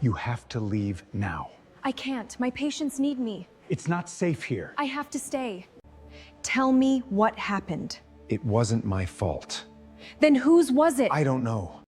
You have to leave now. I can't. My patients need me. It's not safe here. I have to stay. Tell me what happened. It wasn't my fault. Then whose was it? I don't know.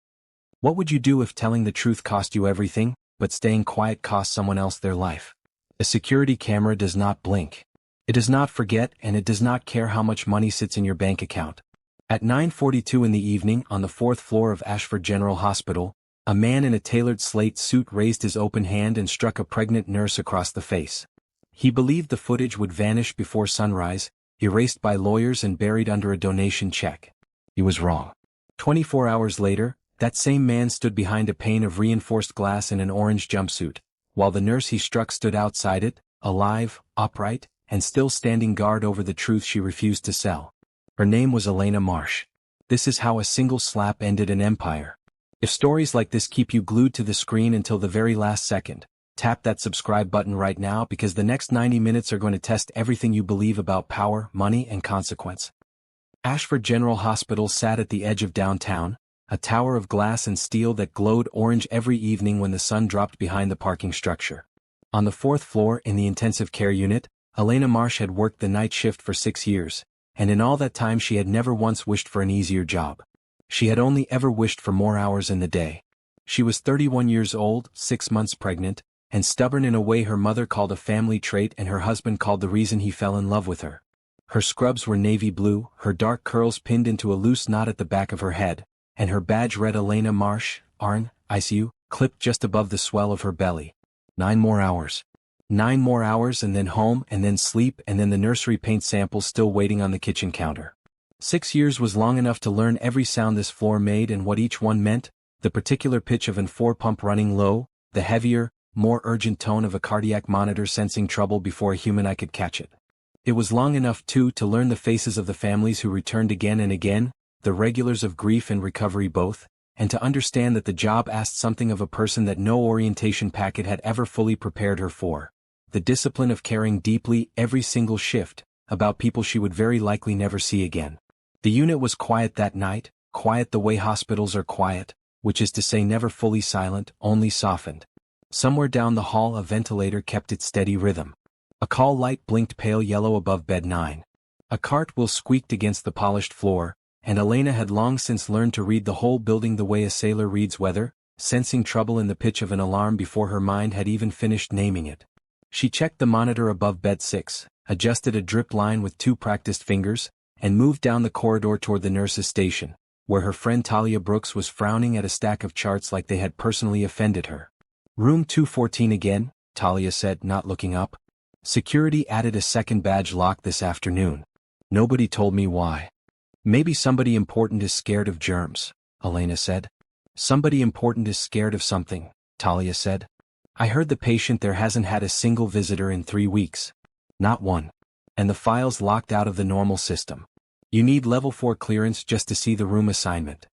What would you do if telling the truth cost you everything, but staying quiet cost someone else their life? A security camera does not blink. It does not forget, and it does not care how much money sits in your bank account. At 9:42 in the evening on the 4th floor of Ashford General Hospital, a man in a tailored slate suit raised his open hand and struck a pregnant nurse across the face. He believed the footage would vanish before sunrise, erased by lawyers and buried under a donation check. He was wrong. 24 hours later, that same man stood behind a pane of reinforced glass in an orange jumpsuit, while the nurse he struck stood outside it, alive, upright, and still standing guard over the truth she refused to sell. Her name was Elena Marsh. This is how a single slap ended an empire. If stories like this keep you glued to the screen until the very last second, tap that subscribe button right now, because the next 90 minutes are going to test everything you believe about power, money, and consequence. Ashford General Hospital sat at the edge of downtown, a tower of glass and steel that glowed orange every evening when the sun dropped behind the parking structure. On the 4th floor in the intensive care unit, Elena Marsh had worked the night shift for 6 years, and in all that time she had never once wished for an easier job. She had only ever wished for more hours in the day. She was 31 years old, 6 months pregnant, and stubborn in a way her mother called a family trait and her husband called the reason he fell in love with her. Her scrubs were navy blue, her dark curls pinned into a loose knot at the back of her head, and her badge read Elena Marsh, RN, ICU, clipped just above the swell of her belly. 9 more hours. 9 more hours, and then home, and then sleep, and then the nursery paint samples still waiting on the kitchen counter. 6 years was long enough to learn every sound this floor made and what each one meant, the particular pitch of an 4-pump running low, the heavier, more urgent tone of a cardiac monitor sensing trouble before a human eye could catch it. It was long enough, too, to learn the faces of the families who returned again and again, the regulars of grief and recovery both, and to understand that the job asked something of a person that no orientation packet had ever fully prepared her for. The discipline of caring deeply every single shift, about people she would very likely never see again. The unit was quiet that night, quiet the way hospitals are quiet, which is to say never fully silent, only softened. Somewhere down the hall a ventilator kept its steady rhythm. A call light blinked pale yellow above bed 9. A cartwheel squeaked against the polished floor, and Elena had long since learned to read the whole building the way a sailor reads weather, sensing trouble in the pitch of an alarm before her mind had even finished naming it. She checked the monitor above bed 6, adjusted a drip line with 2 practiced fingers, and moved down the corridor toward the nurse's station, where her friend Talia Brooks was frowning at a stack of charts like they had personally offended her. Room 214 again, Talia said, not looking up. Security added a second badge lock this afternoon. Nobody told me why. Maybe somebody important is scared of germs, Elena said. Somebody important is scared of something, Talia said. I heard the patient there hasn't had a single visitor in 3 weeks. Not one. And the file's locked out of the normal system. You need level 4 clearance just to see the room assignment.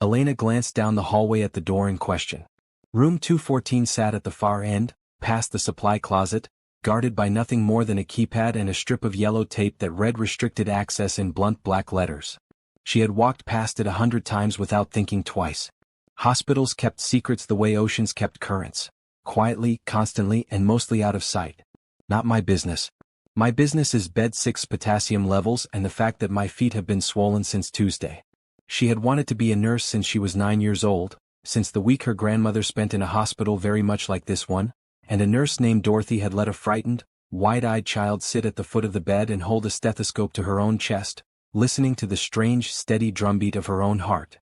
Elena glanced down the hallway at the door in question. Room 214 sat at the far end, past the supply closet, guarded by nothing more than a keypad and a strip of yellow tape that read restricted access in blunt black letters. She had walked past it 100 times without thinking twice. Hospitals kept secrets the way oceans kept currents. Quietly, constantly, and mostly out of sight. Not my business. My business is bed 6 potassium levels and the fact that my feet have been swollen since Tuesday. She had wanted to be a nurse since she was 9 years old, since the week her grandmother spent in a hospital very much like this one, and a nurse named Dorothy had let a frightened, wide-eyed child sit at the foot of the bed and hold a stethoscope to her own chest, listening to the strange, steady drumbeat of her own heart.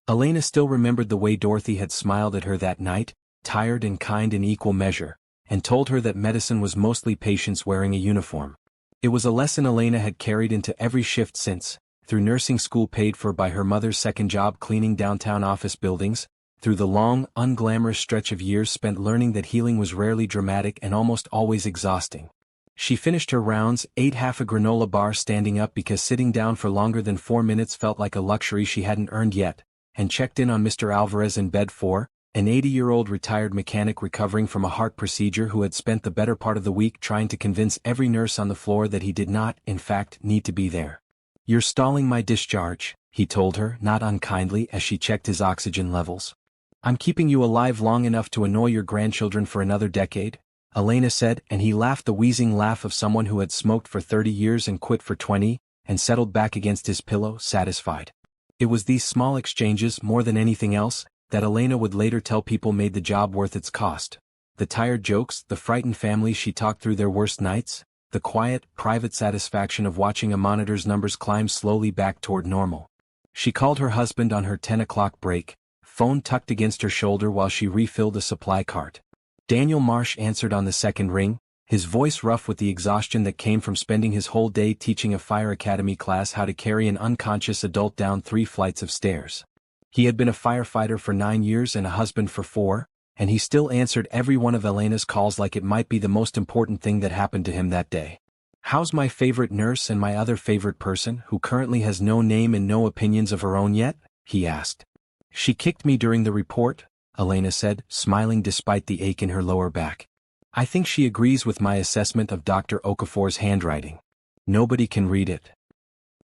Elena still remembered the way Dorothy had smiled at her that night, tired and kind in equal measure, and told her that medicine was mostly patients wearing a uniform. It was a lesson Elena had carried into every shift since, through nursing school paid for by her mother's second job cleaning downtown office buildings, through the long, unglamorous stretch of years spent learning that healing was rarely dramatic and almost always exhausting. She finished her rounds, ate half a granola bar standing up because sitting down for longer than 4 minutes felt like a luxury she hadn't earned yet, and checked in on Mr. Alvarez in bed 4, an 80-year-old retired mechanic recovering from a heart procedure who had spent the better part of the week trying to convince every nurse on the floor that he did not, in fact, need to be there. "You're stalling my discharge," he told her, not unkindly, as she checked his oxygen levels. I'm keeping you alive long enough to annoy your grandchildren for another decade, Elena said, and he laughed the wheezing laugh of someone who had smoked for 30 years and quit for 20, and settled back against his pillow, satisfied. It was these small exchanges, more than anything else, that Elena would later tell people made the job worth its cost. The tired jokes, the frightened families she talked through their worst nights, the quiet, private satisfaction of watching a monitor's numbers climb slowly back toward normal. She called her husband on her 10 o'clock break, phone tucked against her shoulder while she refilled a supply cart. Daniel Marsh answered on the second ring, his voice rough with the exhaustion that came from spending his whole day teaching a fire academy class how to carry an unconscious adult down 3 flights of stairs. He had been a firefighter for 9 years and a husband for 4, and he still answered every one of Elena's calls like it might be the most important thing that happened to him that day. How's my favorite nurse and my other favorite person, who currently has no name and no opinions of her own yet? He asked. She kicked me during the report, Elena said, smiling despite the ache in her lower back. I think she agrees with my assessment of Dr. Okafor's handwriting. Nobody can read it.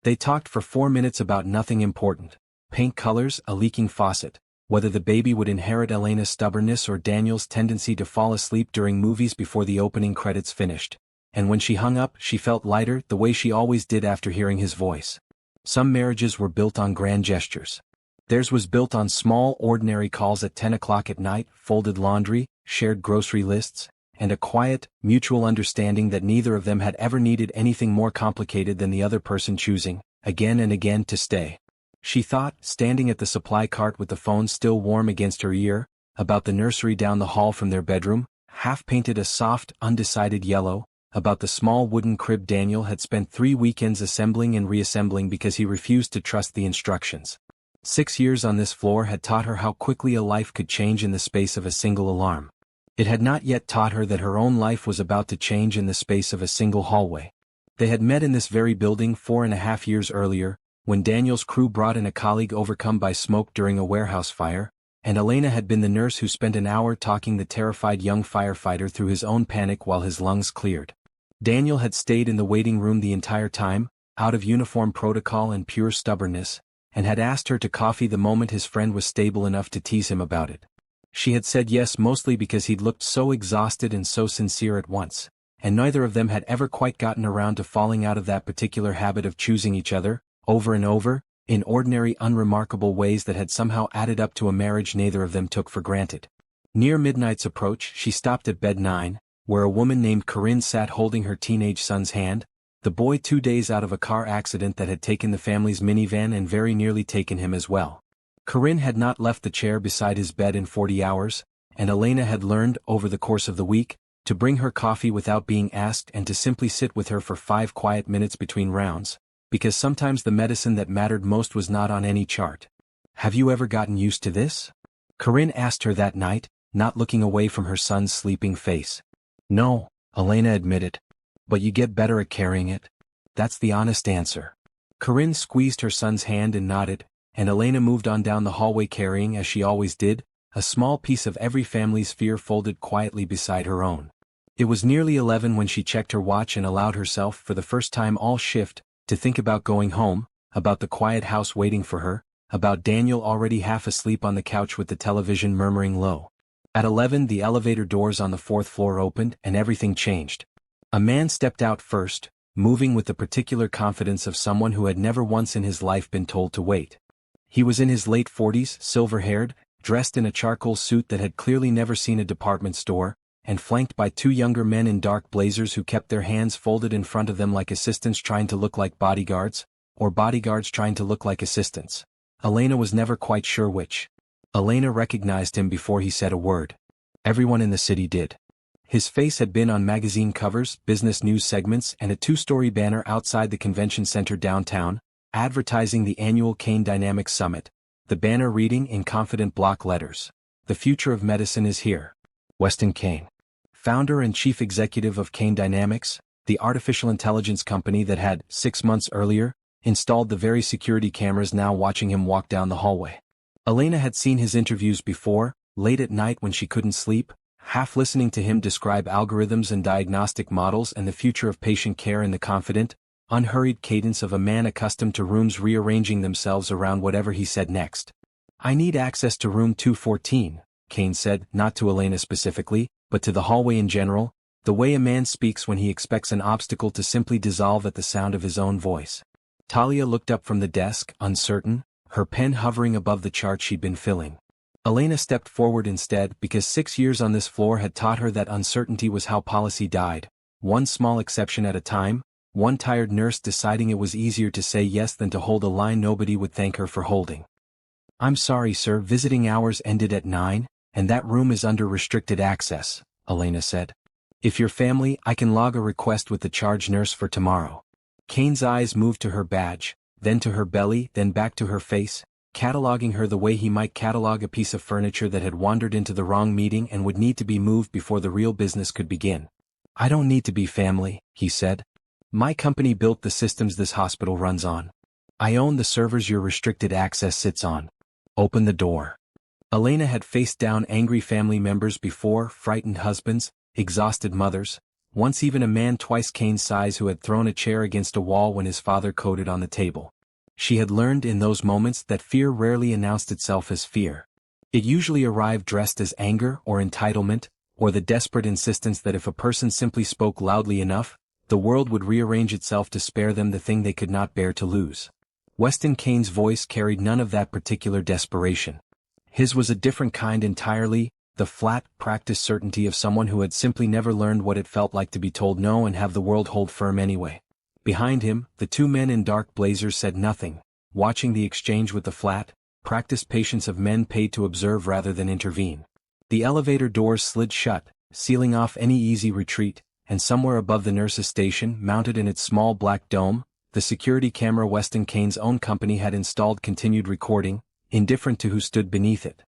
They talked for 4 minutes about nothing important. Paint colors, a leaking faucet, whether the baby would inherit Elena's stubbornness or Daniel's tendency to fall asleep during movies before the opening credits finished. And when she hung up, she felt lighter, the way she always did after hearing his voice. Some marriages were built on grand gestures. Theirs was built on small, ordinary calls at 10 o'clock at night, folded laundry, shared grocery lists, and a quiet, mutual understanding that neither of them had ever needed anything more complicated than the other person choosing, again and again, to stay. She thought, standing at the supply cart with the phone still warm against her ear, about the nursery down the hall from their bedroom, half-painted a soft, undecided yellow, about the small wooden crib Daniel had spent 3 weekends assembling and reassembling because he refused to trust the instructions. 6 years on this floor had taught her how quickly a life could change in the space of a single alarm. It had not yet taught her that her own life was about to change in the space of a single hallway. They had met in this very building 4.5 years earlier, when Daniel's crew brought in a colleague overcome by smoke during a warehouse fire, and Elena had been the nurse who spent an hour talking the terrified young firefighter through his own panic while his lungs cleared. Daniel had stayed in the waiting room the entire time, out of uniform protocol and pure stubbornness, and had asked her to coffee the moment his friend was stable enough to tease him about it. She had said yes mostly because he'd looked so exhausted and so sincere at once, and neither of them had ever quite gotten around to falling out of that particular habit of choosing each other, over and over, in ordinary unremarkable ways that had somehow added up to a marriage neither of them took for granted. Near midnight's approach, she stopped at bed 9, where a woman named Corinne sat holding her teenage son's hand, the boy 2 days out of a car accident that had taken the family's minivan and very nearly taken him as well. Corinne had not left the chair beside his bed in 40 hours, and Elena had learned, over the course of the week, to bring her coffee without being asked and to simply sit with her for 5 quiet minutes between rounds, because sometimes the medicine that mattered most was not on any chart. Have you ever gotten used to this? Corinne asked her that night, not looking away from her son's sleeping face. No, Elena admitted. But you get better at carrying it. That's the honest answer. Corinne squeezed her son's hand and nodded, and Elena moved on down the hallway carrying, as she always did, a small piece of every family's fear folded quietly beside her own. It was nearly 11 when she checked her watch and allowed herself, for the first time all shift, to think about going home, about the quiet house waiting for her, about Daniel already half asleep on the couch with the television murmuring low. At 11 the elevator doors on the 4th floor opened and everything changed. A man stepped out first, moving with the particular confidence of someone who had never once in his life been told to wait. He was in his late 40s, silver-haired, dressed in a charcoal suit that had clearly never seen a department store, and flanked by 2 younger men in dark blazers who kept their hands folded in front of them like assistants trying to look like bodyguards, or bodyguards trying to look like assistants. Elena was never quite sure which. Elena recognized him before he said a word. Everyone in the city did. His face had been on magazine covers, business news segments, and a 2-story banner outside the convention center downtown, advertising the annual Kane Dynamics Summit, the banner reading in confident block letters, "The future of medicine is here." Weston Kane, founder and chief executive of Kane Dynamics, the artificial intelligence company that had, 6 months earlier, installed the very security cameras now watching him walk down the hallway. Elena had seen his interviews before, late at night when she couldn't sleep, half listening to him describe algorithms and diagnostic models and the future of patient care in the confident, unhurried cadence of a man accustomed to rooms rearranging themselves around whatever he said next. I need access to room 214, Kane said, not to Elena specifically, but to the hallway in general, the way a man speaks when he expects an obstacle to simply dissolve at the sound of his own voice. Talia looked up from the desk, uncertain, her pen hovering above the chart she'd been filling. Elena stepped forward instead because 6 years on this floor had taught her that uncertainty was how policy died, one small exception at a time, one tired nurse deciding it was easier to say yes than to hold a line nobody would thank her for holding. I'm sorry, sir, visiting hours ended at 9, and that room is under restricted access, Elena said. If your family, I can log a request with the charge nurse for tomorrow. Kane's eyes moved to her badge, then to her belly, then back to her face, cataloging her the way he might catalog a piece of furniture that had wandered into the wrong meeting and would need to be moved before the real business could begin. I don't need to be family, he said. My company built the systems this hospital runs on. I own the servers your restricted access sits on. Open the door. Elena had faced down angry family members before, frightened husbands, exhausted mothers, once even a man twice Kane's size who had thrown a chair against a wall when his father coded on the table. She had learned in those moments that fear rarely announced itself as fear. It usually arrived dressed as anger or entitlement, or the desperate insistence that if a person simply spoke loudly enough, the world would rearrange itself to spare them the thing they could not bear to lose. Weston Kane's voice carried none of that particular desperation. His was a different kind entirely, the flat, practiced certainty of someone who had simply never learned what it felt like to be told no and have the world hold firm anyway. Behind him, the two men in dark blazers said nothing, watching the exchange with the flat, practiced patience of men paid to observe rather than intervene. The elevator doors slid shut, sealing off any easy retreat, and somewhere above the nurse's station, mounted in its small black dome, the security camera Weston Kane's own company had installed continued recording, indifferent to who stood beneath it.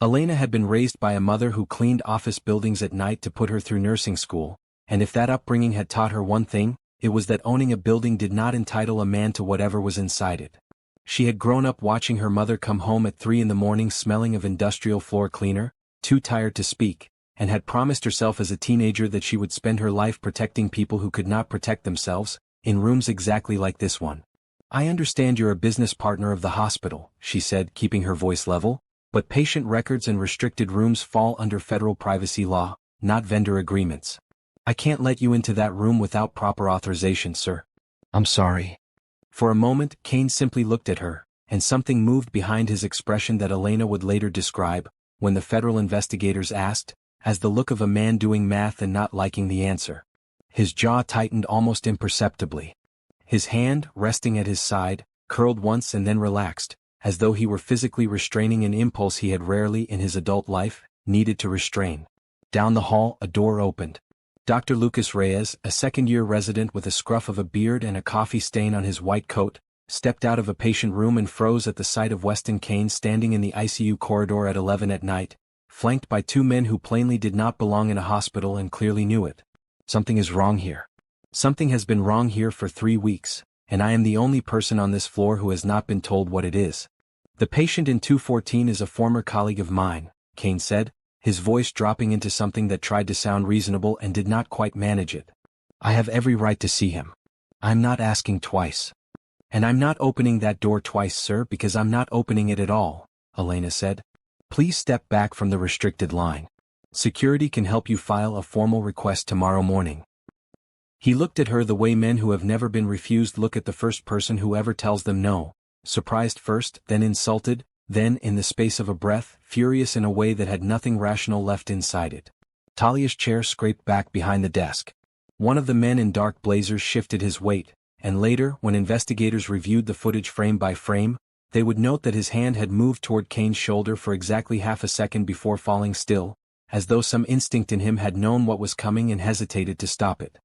Elena had been raised by a mother who cleaned office buildings at night to put her through nursing school, and if that upbringing had taught her one thing, it was that owning a building did not entitle a man to whatever was inside it. She had grown up watching her mother come home at 3 in the morning smelling of industrial floor cleaner, too tired to speak, and had promised herself as a teenager that she would spend her life protecting people who could not protect themselves, in rooms exactly like this one. I understand you're a business partner of the hospital, she said, keeping her voice level, but patient records and restricted rooms fall under federal privacy law, not vendor agreements. I can't let you into that room without proper authorization, sir. I'm sorry. For a moment, Kane simply looked at her, and something moved behind his expression that Elena would later describe, when the federal investigators asked, as the look of a man doing math and not liking the answer. His jaw tightened almost imperceptibly. His hand, resting at his side, curled once and then relaxed, as though he were physically restraining an impulse he had rarely in his adult life needed to restrain. Down the hall, a door opened. Dr. Lucas Reyes, a second-year resident with a scruff of a beard and a coffee stain on his white coat, stepped out of a patient room and froze at the sight of Weston Kane standing in the ICU corridor at 11 at night, flanked by two men who plainly did not belong in a hospital and clearly knew it. Something is wrong here. Something has been wrong here for 3 weeks, and I am the only person on this floor who has not been told what it is. The patient in 214 is a former colleague of mine, Kane said, his voice dropping into something that tried to sound reasonable and did not quite manage it. I have every right to see him. I'm not asking twice. And I'm not opening that door twice, sir, because I'm not opening it at all, Elena said. Please step back from the restricted line. Security can help you file a formal request tomorrow morning. He looked at her the way men who have never been refused look at the first person who ever tells them no, surprised first, then insulted, then, in the space of a breath, furious in a way that had nothing rational left inside it. Talia's chair scraped back behind the desk. One of the men in dark blazers shifted his weight, and later, when investigators reviewed the footage frame by frame, they would note that his hand had moved toward Kane's shoulder for exactly half a second before falling still, as though some instinct in him had known what was coming and hesitated to stop it.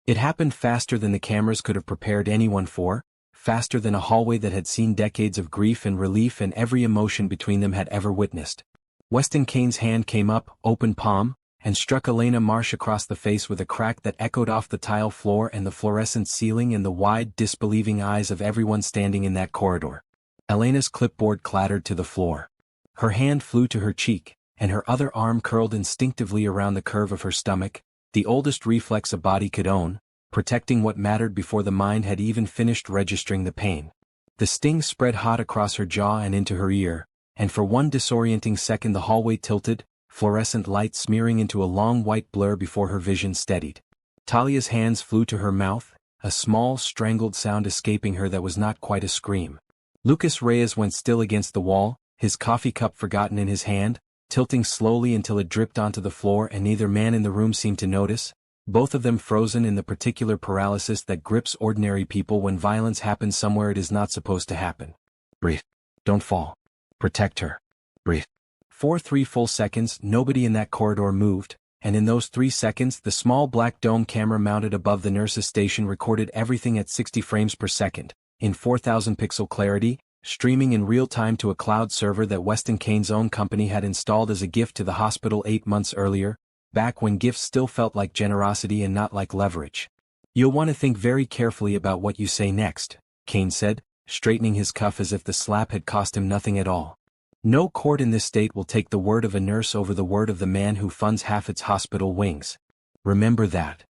It happened faster than the cameras could have prepared anyone for, faster than a hallway that had seen decades of grief and relief and every emotion between them had ever witnessed. Weston Kane's hand came up, open palm, and struck Elena Marsh across the face with a crack that echoed off the tile floor and the fluorescent ceiling and the wide, disbelieving eyes of everyone standing in that corridor. Elena's clipboard clattered to the floor. Her hand flew to her cheek, and her other arm curled instinctively around the curve of her stomach, the oldest reflex a body could own, protecting what mattered before the mind had even finished registering the pain. The sting spread hot across her jaw and into her ear, and for one disorienting second the hallway tilted, fluorescent light smearing into a long white blur before her vision steadied. Talia's hands flew to her mouth, a small, strangled sound escaping her that was not quite a scream. Lucas Reyes went still against the wall, his coffee cup forgotten in his hand, tilting slowly until it dripped onto the floor, and neither man in the room seemed to notice, both of them frozen in the particular paralysis that grips ordinary people when violence happens somewhere it is not supposed to happen. Breathe. Don't fall. Protect her. Breathe. For 3 full seconds nobody in that corridor moved, and in those 3 seconds the small black dome camera mounted above the nurse's station recorded everything at 60 frames per second, in 4,000 pixel clarity, streaming in real time to a cloud server that Weston Kane's own company had installed as a gift to the hospital 8 months earlier, back when gifts still felt like generosity and not like leverage. You'll want to think very carefully about what you say next, Kane said, straightening his cuff as if the slap had cost him nothing at all. No court in this state will take the word of a nurse over the word of the man who funds half its hospital wings. Remember that.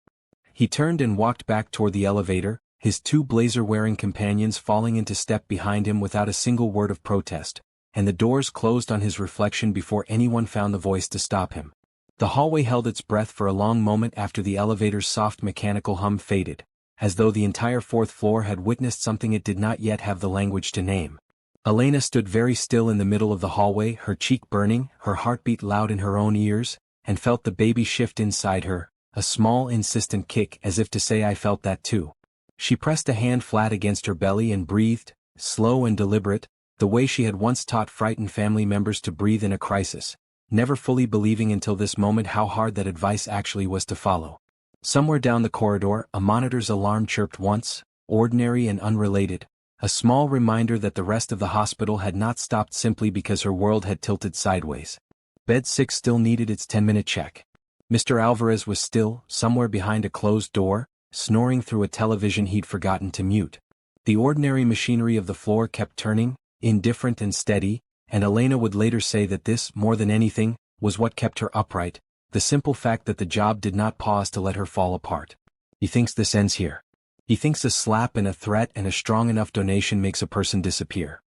He turned and walked back toward the elevator, his 2 blazer-wearing companions falling into step behind him without a single word of protest, and the doors closed on his reflection before anyone found the voice to stop him. The hallway held its breath for a long moment after the elevator's soft mechanical hum faded, as though the entire 4th floor had witnessed something it did not yet have the language to name. Elena stood very still in the middle of the hallway, her cheek burning, her heartbeat loud in her own ears, and felt the baby shift inside her, a small insistent kick as if to say I felt that too. She pressed a hand flat against her belly and breathed, slow and deliberate, the way she had once taught frightened family members to breathe in a crisis, never fully believing until this moment how hard that advice actually was to follow. Somewhere down the corridor, a monitor's alarm chirped once, ordinary and unrelated, a small reminder that the rest of the hospital had not stopped simply because her world had tilted sideways. Bed 6 still needed its 10-minute check. Mr. Alvarez was still, somewhere behind a closed door, snoring through a television he'd forgotten to mute. The ordinary machinery of the floor kept turning, indifferent and steady, and Elena would later say that this, more than anything, was what kept her upright, the simple fact that the job did not pause to let her fall apart. He thinks this ends here. He thinks a slap and a threat and a strong enough donation makes a person disappear.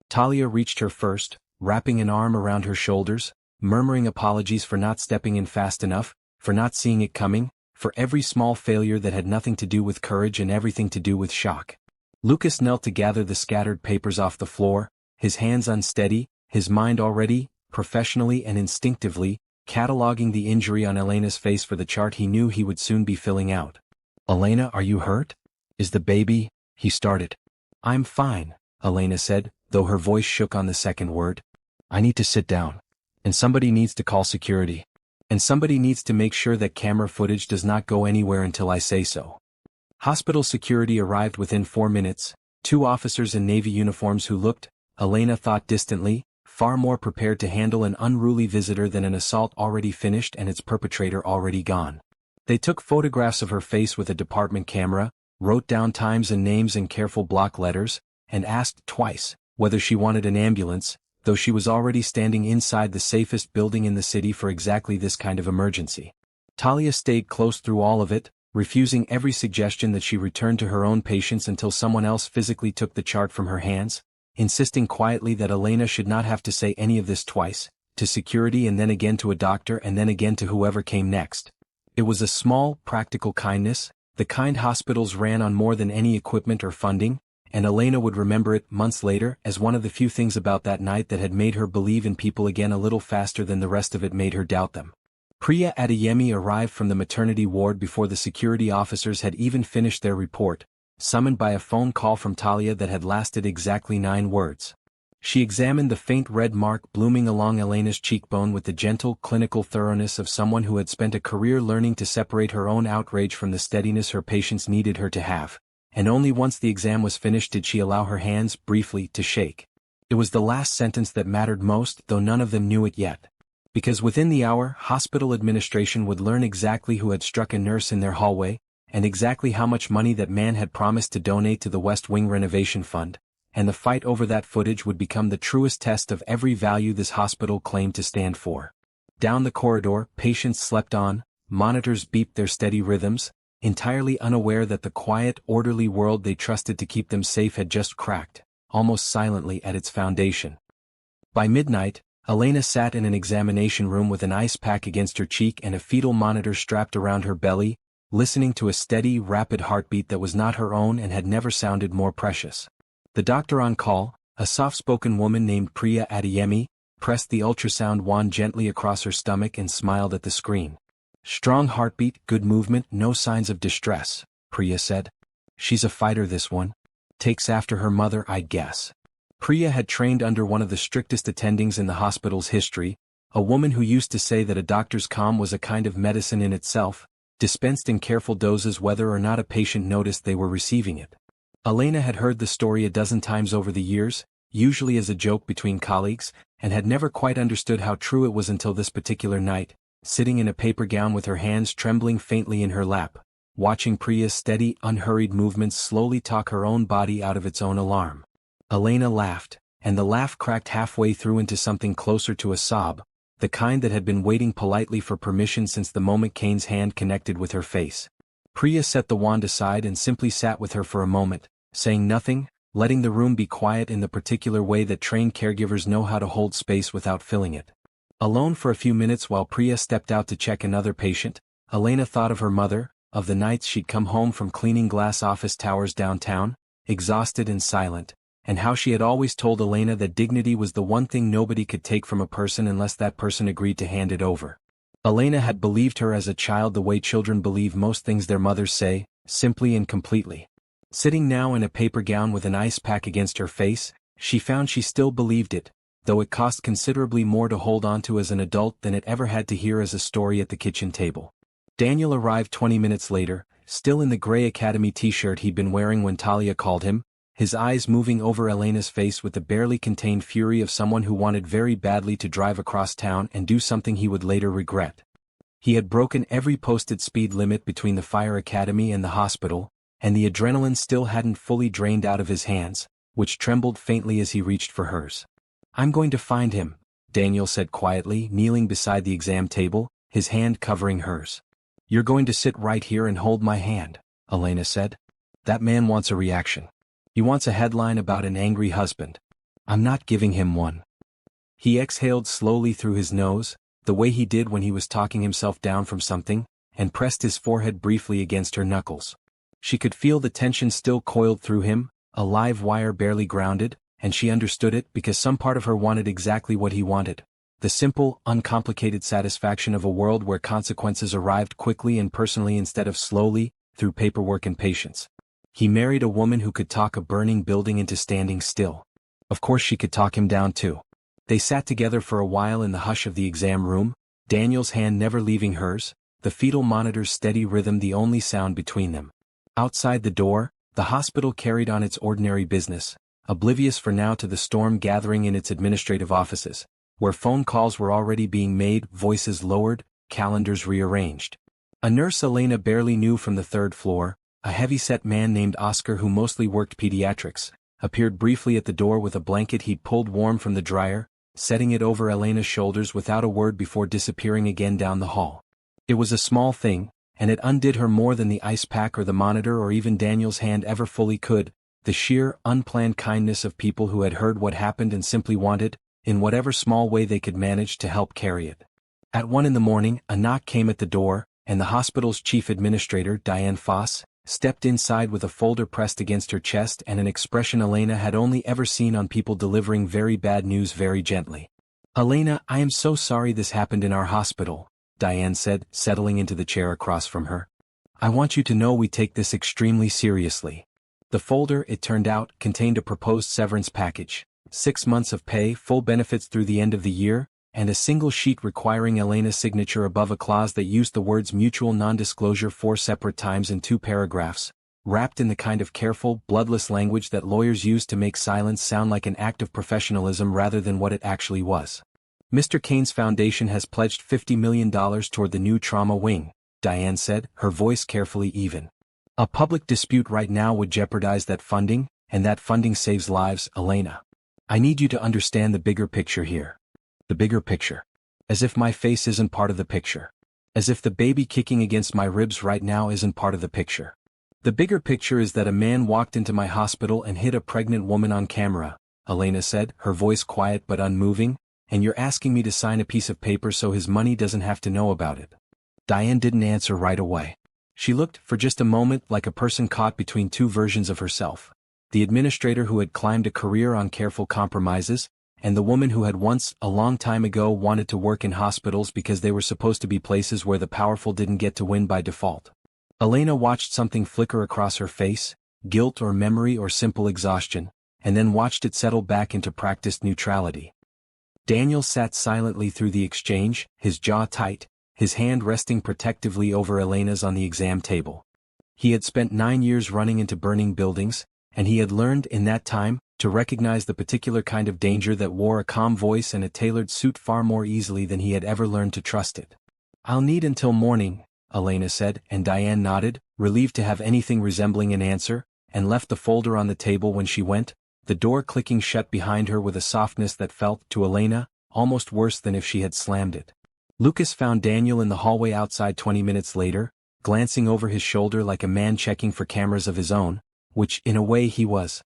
Talia reached her first, wrapping an arm around her shoulders, murmuring apologies for not stepping in fast enough, for not seeing it coming, for every small failure that had nothing to do with courage and everything to do with shock. Lucas knelt to gather the scattered papers off the floor, his hands unsteady, his mind already, professionally and instinctively, cataloging the injury on Elena's face for the chart he knew he would soon be filling out. Elena, are you hurt? Is the baby? He started. I'm fine, Elena said, though her voice shook on the second word. I need to sit down. And somebody needs to call security. And somebody needs to make sure that camera footage does not go anywhere until I say so. Hospital security arrived within 4 minutes, 2 officers in Navy uniforms who looked, Elena thought distantly, far more prepared to handle an unruly visitor than an assault already finished and its perpetrator already gone. They took photographs of her face with a department camera, wrote down times and names in careful block letters, and asked twice whether she wanted an ambulance, though she was already standing inside the safest building in the city for exactly this kind of emergency. Talia stayed close through all of it, refusing every suggestion that she return to her own patients until someone else physically took the chart from her hands, insisting quietly that Elena should not have to say any of this twice, to security and then again to a doctor and then again to whoever came next. It was a small, practical kindness, the kind hospitals ran on more than any equipment or funding, and Elena would remember it months later as one of the few things about that night that had made her believe in people again a little faster than the rest of it made her doubt them. Priya Adeyemi arrived from the maternity ward before the security officers had even finished their report, summoned by a phone call from Talia that had lasted exactly 9 words. She examined the faint red mark blooming along Elena's cheekbone with the gentle, clinical thoroughness of someone who had spent a career learning to separate her own outrage from the steadiness her patients needed her to have, and only once the exam was finished did she allow her hands, briefly, to shake. It was the last sentence that mattered most, though none of them knew it yet. Because within the hour, hospital administration would learn exactly who had struck a nurse in their hallway, and exactly how much money that man had promised to donate to the West Wing Renovation Fund, and the fight over that footage would become the truest test of every value this hospital claimed to stand for. Down the corridor, patients slept on, monitors beeped their steady rhythms, entirely unaware that the quiet, orderly world they trusted to keep them safe had just cracked, almost silently at its foundation. By midnight, Elena sat in an examination room with an ice pack against her cheek and a fetal monitor strapped around her belly, listening to a steady, rapid heartbeat that was not her own and had never sounded more precious. The doctor on call, a soft-spoken woman named Priya Adiyemi, pressed the ultrasound wand gently across her stomach and smiled at the screen. "Strong heartbeat, good movement, no signs of distress," Priya said. "She's a fighter, this one. Takes after her mother, I'd guess." Priya had trained under one of the strictest attendings in the hospital's history, a woman who used to say that a doctor's calm was a kind of medicine in itself, dispensed in careful doses whether or not a patient noticed they were receiving it. Elena had heard the story a dozen times over the years, usually as a joke between colleagues, and had never quite understood how true it was until this particular night, sitting in a paper gown with her hands trembling faintly in her lap, watching Priya's steady, unhurried movements slowly talk her own body out of its own alarm. Elena laughed, and the laugh cracked halfway through into something closer to a sob, the kind that had been waiting politely for permission since the moment Kane's hand connected with her face. Priya set the wand aside and simply sat with her for a moment, saying nothing, letting the room be quiet in the particular way that trained caregivers know how to hold space without filling it. Alone for a few minutes while Priya stepped out to check another patient, Elena thought of her mother, of the nights she'd come home from cleaning glass office towers downtown, exhausted and silent, and how she had always told Elena that dignity was the one thing nobody could take from a person unless that person agreed to hand it over. Elena had believed her as a child the way children believe most things their mothers say, simply and completely. Sitting now in a paper gown with an ice pack against her face, she found she still believed it, though it cost considerably more to hold on to as an adult than it ever had to hear as a story at the kitchen table. Daniel arrived 20 minutes later, still in the gray Academy t-shirt he'd been wearing when Talia called him, his eyes moving over Elena's face with the barely contained fury of someone who wanted very badly to drive across town and do something he would later regret. He had broken every posted speed limit between the fire academy and the hospital, and the adrenaline still hadn't fully drained out of his hands, which trembled faintly as he reached for hers. "I'm going to find him," Daniel said quietly, kneeling beside the exam table, his hand covering hers. "You're going to sit right here and hold my hand," Elena said. "That man wants a reaction. He wants a headline about an angry husband. I'm not giving him one." He exhaled slowly through his nose, the way he did when he was talking himself down from something, and pressed his forehead briefly against her knuckles. She could feel the tension still coiled through him, a live wire barely grounded, and she understood it because some part of her wanted exactly what he wanted. The simple, uncomplicated satisfaction of a world where consequences arrived quickly and personally instead of slowly, through paperwork and patience. He married a woman who could talk a burning building into standing still. Of course she could talk him down too. They sat together for a while in the hush of the exam room, Daniel's hand never leaving hers, the fetal monitor's steady rhythm the only sound between them. Outside the door, the hospital carried on its ordinary business, oblivious for now to the storm gathering in its administrative offices, where phone calls were already being made, voices lowered, calendars rearranged. A nurse Elena barely knew from the third floor, a heavy-set man named Oscar who mostly worked pediatrics, appeared briefly at the door with a blanket he'd pulled warm from the dryer, setting it over Elena's shoulders without a word before disappearing again down the hall. It was a small thing, and it undid her more than the ice pack or the monitor or even Daniel's hand ever fully could, the sheer, unplanned kindness of people who had heard what happened and simply wanted, in whatever small way they could manage, to help carry it. At 1 a.m, a knock came at the door, and the hospital's chief administrator, Diane Foss, stepped inside with a folder pressed against her chest and an expression Elena had only ever seen on people delivering very bad news very gently. "Elena, I am so sorry this happened in our hospital," Diane said, settling into the chair across from her. "I want you to know we take this extremely seriously." The folder, it turned out, contained a proposed severance package, 6 months of pay, full benefits through the end of the year, and a single sheet requiring Elena's signature above a clause that used the words mutual non-disclosure 4 separate times in 2 paragraphs, wrapped in the kind of careful, bloodless language that lawyers use to make silence sound like an act of professionalism rather than what it actually was. "Mr. Kane's foundation has pledged $50 million toward the new trauma wing," Diane said, her voice carefully even. "A public dispute right now would jeopardize that funding, and that funding saves lives, Elena. I need you to understand the bigger picture here. The bigger picture. As if my face isn't part of the picture. As if the baby kicking against my ribs right now isn't part of the picture. The bigger picture is that a man walked into my hospital and hit a pregnant woman on camera, Elena said, her voice quiet but unmoving, and you're asking me to sign a piece of paper so his money doesn't have to know about it. Diane didn't answer right away. She looked, for just a moment, like a person caught between two versions of herself. The administrator who had climbed a career on careful compromises, and the woman who had once, a long time ago, wanted to work in hospitals because they were supposed to be places where the powerful didn't get to win by default. Elena watched something flicker across her face, guilt or memory or simple exhaustion, and then watched it settle back into practiced neutrality. Daniel sat silently through the exchange, his jaw tight, his hand resting protectively over Elena's on the exam table. He had spent 9 years running into burning buildings, and he had learned in that time to recognize the particular kind of danger that wore a calm voice and a tailored suit far more easily than he had ever learned to trust it. "I'll need until morning," Elena said, and Diane nodded, relieved to have anything resembling an answer, and left the folder on the table when she went, the door clicking shut behind her with a softness that felt, to Elena, almost worse than if she had slammed it. Lucas found Daniel in the hallway outside 20 minutes later, glancing over his shoulder like a man checking for cameras of his own, which, in a way, he was.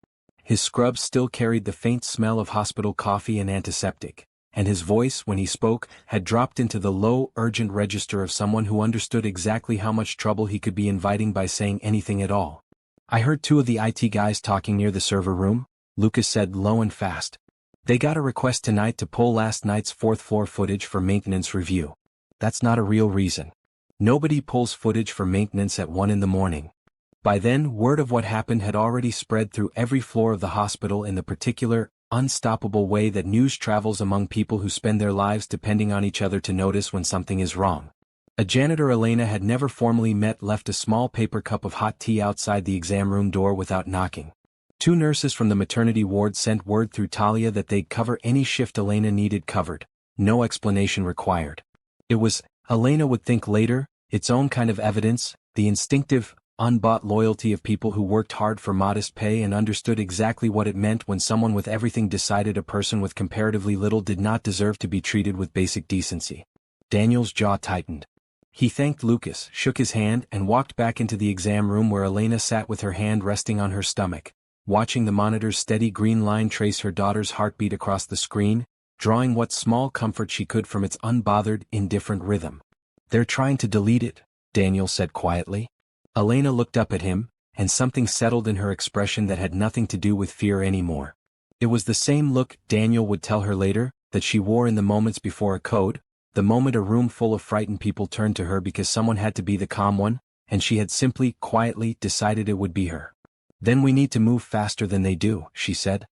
His scrubs still carried the faint smell of hospital coffee and antiseptic, and his voice, when he spoke, had dropped into the low, urgent register of someone who understood exactly how much trouble he could be inviting by saying anything at all. "I heard 2 of the IT guys talking near the server room," Lucas said low and fast. "They got a request tonight to pull last night's 4th floor footage for maintenance review. That's not a real reason. Nobody pulls footage for maintenance at 1 in the morning. By then, word of what happened had already spread through every floor of the hospital in the particular, unstoppable way that news travels among people who spend their lives depending on each other to notice when something is wrong." A janitor Elena had never formally met left a small paper cup of hot tea outside the exam room door without knocking. 2 nurses from the maternity ward sent word through Talia that they'd cover any shift Elena needed covered, no explanation required. It was, Elena would think later, its own kind of evidence, the instinctive, unbought loyalty of people who worked hard for modest pay and understood exactly what it meant when someone with everything decided a person with comparatively little did not deserve to be treated with basic decency. Daniel's jaw tightened. He thanked Lucas, shook his hand, and walked back into the exam room where Elena sat with her hand resting on her stomach, watching the monitor's steady green line trace her daughter's heartbeat across the screen, drawing what small comfort she could from its unbothered, indifferent rhythm. "They're trying to delete it," Daniel said quietly. Elena looked up at him, and something settled in her expression that had nothing to do with fear anymore. It was the same look, Daniel would tell her later, that she wore in the moments before a code, the moment a room full of frightened people turned to her because someone had to be the calm one, and she had simply, quietly, decided it would be her. "Then we need to move faster than they do," she said.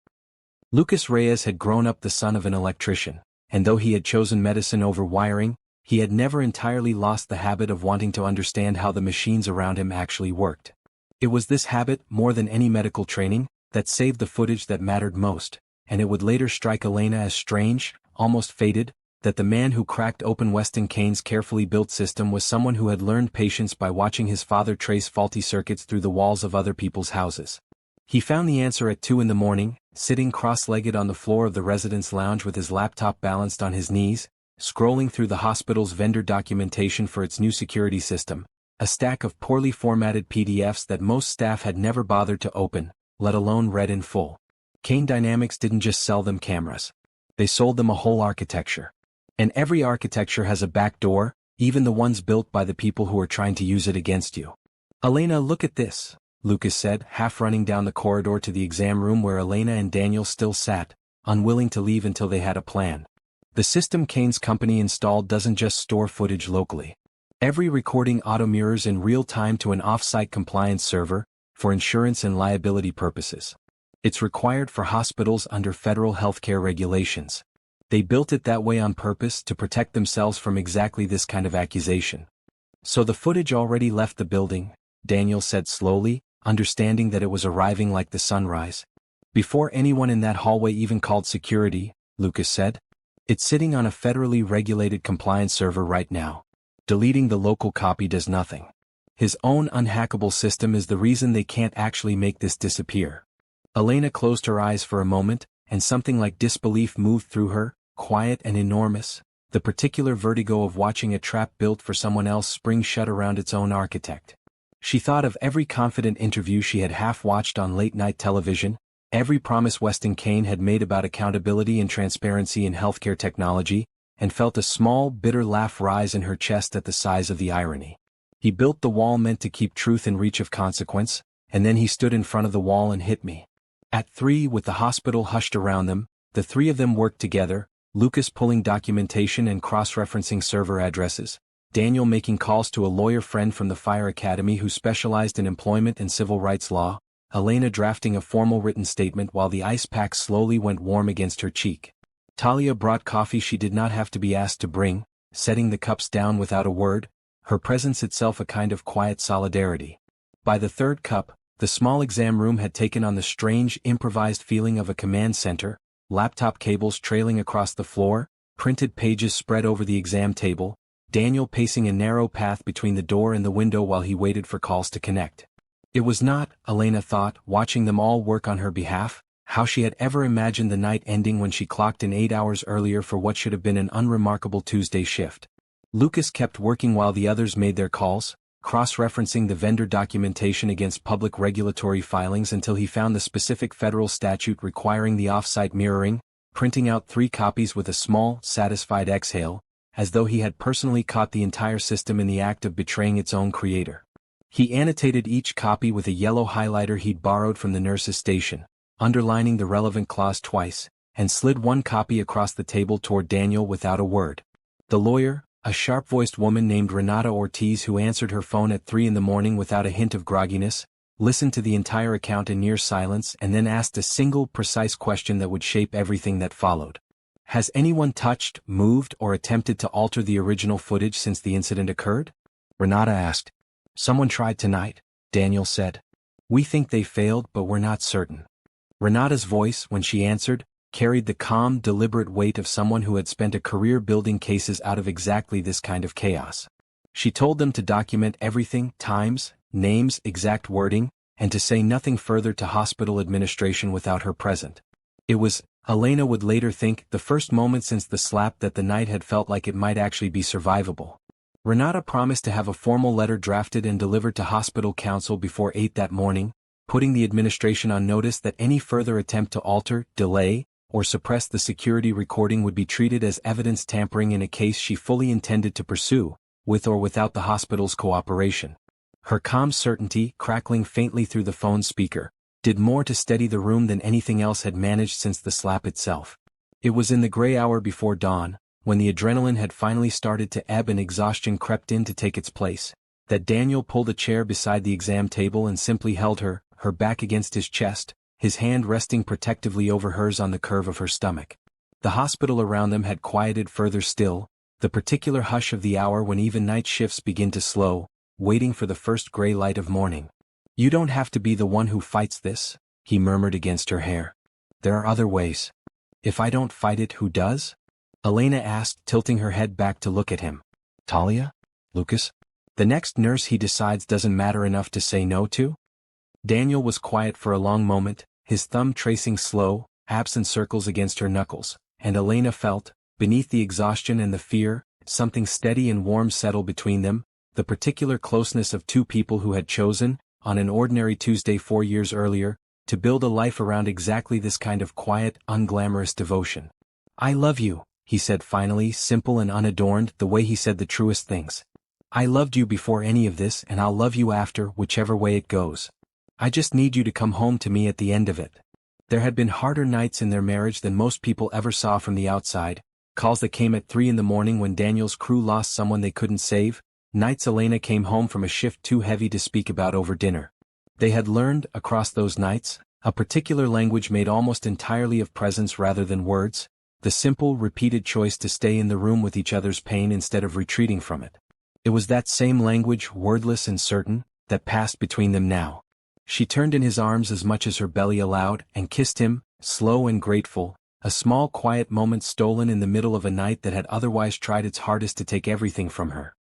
Lucas Reyes had grown up the son of an electrician, and though he had chosen medicine over wiring, he had never entirely lost the habit of wanting to understand how the machines around him actually worked. It was this habit, more than any medical training, that saved the footage that mattered most, and it would later strike Elena as strange, almost fated, that the man who cracked open Weston Kane's carefully built system was someone who had learned patience by watching his father trace faulty circuits through the walls of other people's houses. He found the answer at 2 in the morning, sitting cross-legged on the floor of the residence lounge with his laptop balanced on his knees, scrolling through the hospital's vendor documentation for its new security system, a stack of poorly formatted PDFs that most staff had never bothered to open, let alone read in full. Kane Dynamics didn't just sell them cameras. They sold them a whole architecture. And every architecture has a back door, even the ones built by the people who are trying to use it against you. "Elena, look at this," Lucas said, half running down the corridor to the exam room where Elena and Daniel still sat, unwilling to leave until they had a plan. "The system Kane's company installed doesn't just store footage locally. Every recording auto-mirrors in real time to an off-site compliance server, for insurance and liability purposes. It's required for hospitals under federal healthcare regulations. They built it that way on purpose to protect themselves from exactly this kind of accusation." "So the footage already left the building," Daniel said slowly, understanding that it was arriving like the sunrise. "Before anyone in that hallway even called security," Lucas said. "It's sitting on a federally regulated compliance server right now. Deleting the local copy does nothing. His own unhackable system is the reason they can't actually make this disappear." Elena closed her eyes for a moment, and something like disbelief moved through her, quiet and enormous, the particular vertigo of watching a trap built for someone else spring shut around its own architect. She thought of every confident interview she had half-watched on late-night television, every promise Weston Kane had made about accountability and transparency in healthcare technology, and felt a small, bitter laugh rise in her chest at the size of the irony. He built the wall meant to keep truth in reach of consequence, and then he stood in front of the wall and hit me. At 3, with the hospital hushed around them, the three of them worked together, Lucas pulling documentation and cross-referencing server addresses, Daniel making calls to a lawyer friend from the fire academy who specialized in employment and civil rights law, Elena drafting a formal written statement while the ice pack slowly went warm against her cheek. Talia brought coffee she did not have to be asked to bring, setting the cups down without a word, her presence itself a kind of quiet solidarity. By the third cup, the small exam room had taken on the strange, improvised feeling of a command center, laptop cables trailing across the floor, printed pages spread over the exam table, Daniel pacing a narrow path between the door and the window while he waited for calls to connect. It was not, Elena thought, watching them all work on her behalf, how she had ever imagined the night ending when she clocked in 8 hours earlier for what should have been an unremarkable Tuesday shift. Lucas kept working while the others made their calls, cross-referencing the vendor documentation against public regulatory filings until he found the specific federal statute requiring the off-site mirroring, printing out 3 copies with a small, satisfied exhale, as though he had personally caught the entire system in the act of betraying its own creator. He annotated each copy with a yellow highlighter he'd borrowed from the nurse's station, underlining the relevant clause twice, and slid 1 copy across the table toward Daniel without a word. The lawyer, a sharp-voiced woman named Renata Ortiz who answered her phone at 3 in the morning without a hint of grogginess, listened to the entire account in near silence and then asked a single, precise question that would shape everything that followed. Has anyone touched, moved, or attempted to alter the original footage since the incident occurred? Renata asked. Someone tried tonight, Daniel said. We think they failed, but we're not certain. Renata's voice, when she answered, carried the calm, deliberate weight of someone who had spent a career building cases out of exactly this kind of chaos. She told them to document everything, times, names, exact wording, and to say nothing further to hospital administration without her present. It was, Elena would later think, the first moment since the slap that the night had felt like it might actually be survivable. Renata promised to have a formal letter drafted and delivered to hospital counsel before 8 that morning, putting the administration on notice that any further attempt to alter, delay, or suppress the security recording would be treated as evidence tampering in a case she fully intended to pursue, with or without the hospital's cooperation. Her calm certainty, crackling faintly through the phone speaker, did more to steady the room than anything else had managed since the slap itself. It was in the gray hour before dawn, when the adrenaline had finally started to ebb and exhaustion crept in to take its place, that Daniel pulled a chair beside the exam table and simply held her back against his chest, his hand resting protectively over hers on the curve of her stomach. The hospital around them had quieted further still, the particular hush of the hour when even night shifts begin to slow, waiting for the first gray light of morning. You don't have to be the one who fights this, he murmured against her hair. There are other ways. If I don't fight it, who does? Elena asked, tilting her head back to look at him. Talia? Lucas? The next nurse he decides doesn't matter enough to say no to? Daniel was quiet for a long moment, his thumb tracing slow, absent circles against her knuckles, and Elena felt, beneath the exhaustion and the fear, something steady and warm settle between them, the particular closeness of 2 people who had chosen, on an ordinary Tuesday 4 years earlier, to build a life around exactly this kind of quiet, unglamorous devotion. I love you, he said finally, simple and unadorned, the way he said the truest things. I loved you before any of this and I'll love you after, whichever way it goes. I just need you to come home to me at the end of it. There had been harder nights in their marriage than most people ever saw from the outside, calls that came at 3 in the morning when Daniel's crew lost someone they couldn't save, nights Elena came home from a shift too heavy to speak about over dinner. They had learned, across those nights, a particular language made almost entirely of presence rather than words, the simple, repeated choice to stay in the room with each other's pain instead of retreating from it. It was that same language, wordless and certain, that passed between them now. She turned in his arms as much as her belly allowed and kissed him, slow and grateful, a small quiet moment stolen in the middle of a night that had otherwise tried its hardest to take everything from her.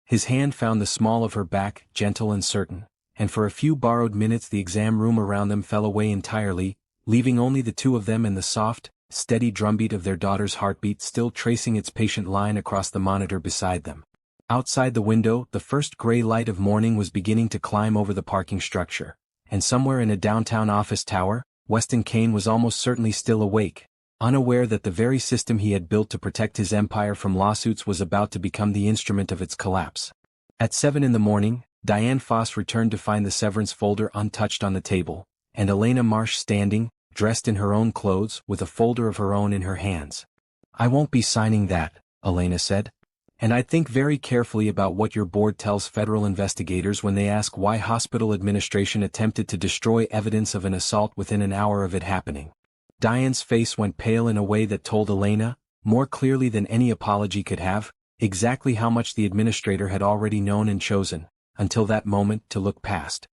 His hand found the small of her back, gentle and certain, and for a few borrowed minutes the exam room around them fell away entirely, leaving only the 2 of them and the soft, steady drumbeat of their daughter's heartbeat still tracing its patient line across the monitor beside them. Outside the window, the first gray light of morning was beginning to climb over the parking structure, and somewhere in a downtown office tower, Weston Kane was almost certainly still awake, unaware that the very system he had built to protect his empire from lawsuits was about to become the instrument of its collapse. At 7 in the morning, Diane Foss returned to find the severance folder untouched on the table, and Elena Marsh standing, dressed in her own clothes, with a folder of her own in her hands. "I won't be signing that," Elena said. "And I'd think very carefully about what your board tells federal investigators when they ask why hospital administration attempted to destroy evidence of an assault within an hour of it happening." Diane's face went pale in a way that told Elena, more clearly than any apology could have, exactly how much the administrator had already known and chosen, until that moment, to look past.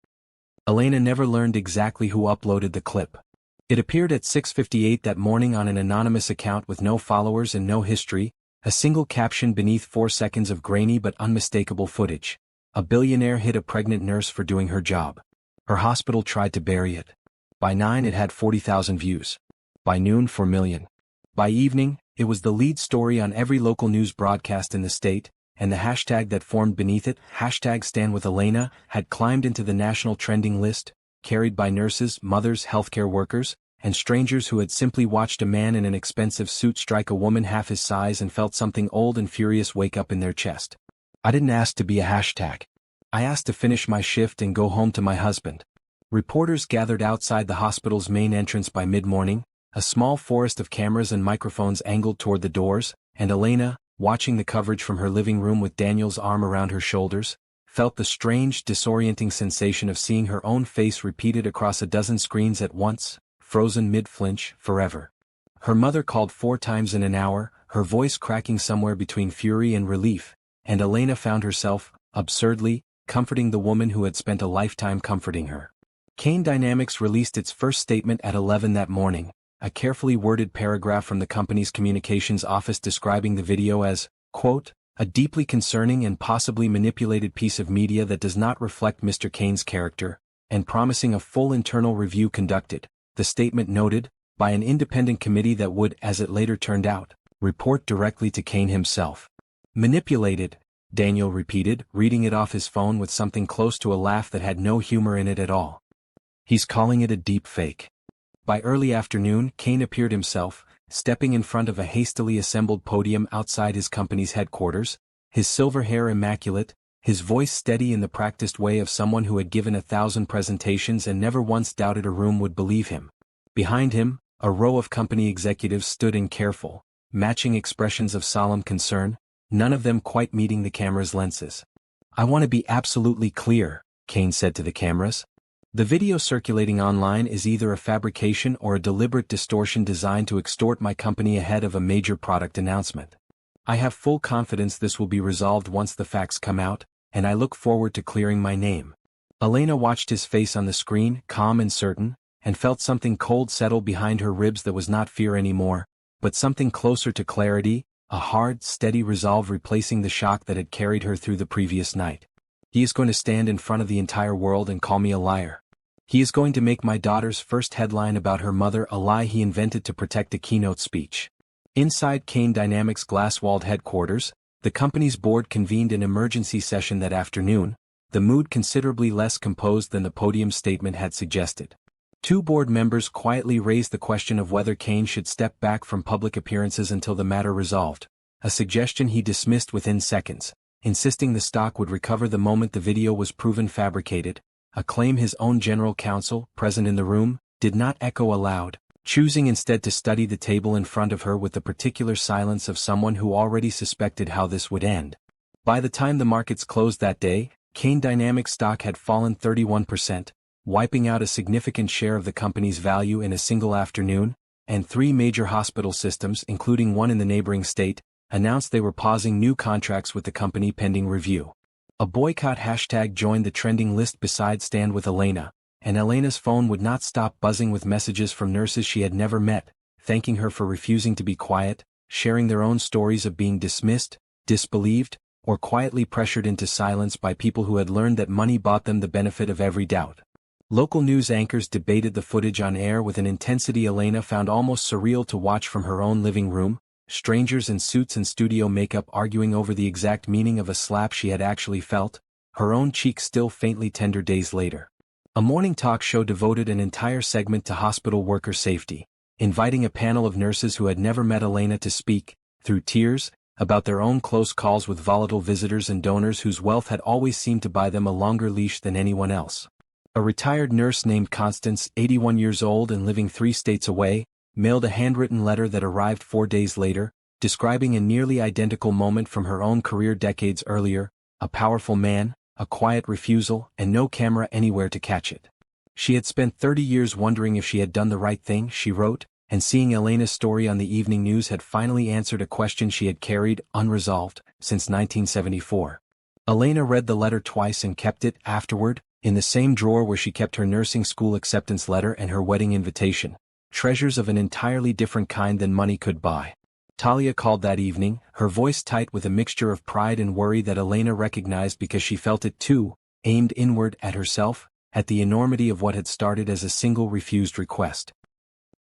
Elena never learned exactly who uploaded the clip. It appeared at 6:58 that morning on an anonymous account with no followers and no history, a single caption beneath 4 seconds of grainy but unmistakable footage. "A billionaire hit a pregnant nurse for doing her job. Her hospital tried to bury it." By 9 it had 40,000 views. By noon 4 million. By evening, it was the lead story on every local news broadcast in the state, and the hashtag that formed beneath it, #StandWithElena, had climbed into the national trending list, carried by nurses, mothers, healthcare workers, and strangers who had simply watched a man in an expensive suit strike a woman half his size and felt something old and furious wake up in their chest. "I didn't ask to be a hashtag. I asked to finish my shift and go home to my husband." Reporters gathered outside the hospital's main entrance by mid-morning, a small forest of cameras and microphones angled toward the doors, and Elena, watching the coverage from her living room with Daniel's arm around her shoulders, felt the strange, disorienting sensation of seeing her own face repeated across a dozen screens at once, frozen mid-flinch, forever. Her mother called 4 times in an hour, her voice cracking somewhere between fury and relief, and Elena found herself, absurdly, comforting the woman who had spent a lifetime comforting her. Kane Dynamics released its first statement at 11 that morning, a carefully worded paragraph from the company's communications office describing the video as, quote, "a deeply concerning and possibly manipulated piece of media that does not reflect Mr. Kane's character," and promising a full internal review conducted, the statement noted, by an independent committee that would, as it later turned out, report directly to Kane himself. "Manipulated," Daniel repeated, reading it off his phone with something close to a laugh that had no humor in it at all. "He's calling it a deep fake." By early afternoon, Kane appeared himself, stepping in front of a hastily assembled podium outside his company's headquarters, his silver hair immaculate, his voice steady in the practiced way of someone who had given 1,000 presentations and never once doubted a room would believe him. Behind him, a row of company executives stood in careful, matching expressions of solemn concern, none of them quite meeting the camera's lenses. "I want to be absolutely clear," Kane said to the cameras. "The video circulating online is either a fabrication or a deliberate distortion designed to extort my company ahead of a major product announcement. I have full confidence this will be resolved once the facts come out, and I look forward to clearing my name." Elena watched his face on the screen, calm and certain, and felt something cold settle behind her ribs that was not fear anymore, but something closer to clarity, a hard, steady resolve replacing the shock that had carried her through the previous night. "He is going to stand in front of the entire world and call me a liar. He is going to make my daughter's first headline about her mother a lie he invented to protect a keynote speech." Inside Kane Dynamics' glass-walled headquarters, the company's board convened an emergency session that afternoon, the mood considerably less composed than the podium statement had suggested. 2 board members quietly raised the question of whether Kane should step back from public appearances until the matter resolved, a suggestion he dismissed within seconds, insisting the stock would recover the moment the video was proven fabricated, a claim his own general counsel, present in the room, did not echo aloud, choosing instead to study the table in front of her with the particular silence of someone who already suspected how this would end. By the time the markets closed that day, Kane Dynamics stock had fallen 31%, wiping out a significant share of the company's value in a single afternoon, and 3 major hospital systems, including one in the neighboring state, announced they were pausing new contracts with the company pending review. A boycott hashtag joined the trending list beside Stand With Elena, and Elena's phone would not stop buzzing with messages from nurses she had never met, thanking her for refusing to be quiet, sharing their own stories of being dismissed, disbelieved, or quietly pressured into silence by people who had learned that money bought them the benefit of every doubt. Local news anchors debated the footage on air with an intensity Elena found almost surreal to watch from her own living room, strangers in suits and studio makeup arguing over the exact meaning of a slap she had actually felt, her own cheek still faintly tender days later. A morning talk show devoted an entire segment to hospital worker safety, inviting a panel of nurses who had never met Elena to speak, through tears, about their own close calls with volatile visitors and donors whose wealth had always seemed to buy them a longer leash than anyone else. A retired nurse named Constance, 81 years old and living 3 states away, mailed a handwritten letter that arrived 4 days later, describing a nearly identical moment from her own career decades earlier: a powerful man, a quiet refusal, and no camera anywhere to catch it. She had spent 30 years wondering if she had done the right thing, she wrote, and seeing Elena's story on the evening news had finally answered a question she had carried, unresolved, since 1974. Elena read the letter twice and kept it, afterward, in the same drawer where she kept her nursing school acceptance letter and her wedding invitation, treasures of an entirely different kind than money could buy. Talia called that evening, her voice tight with a mixture of pride and worry that Elena recognized because she felt it too, aimed inward at herself, at the enormity of what had started as a single refused request.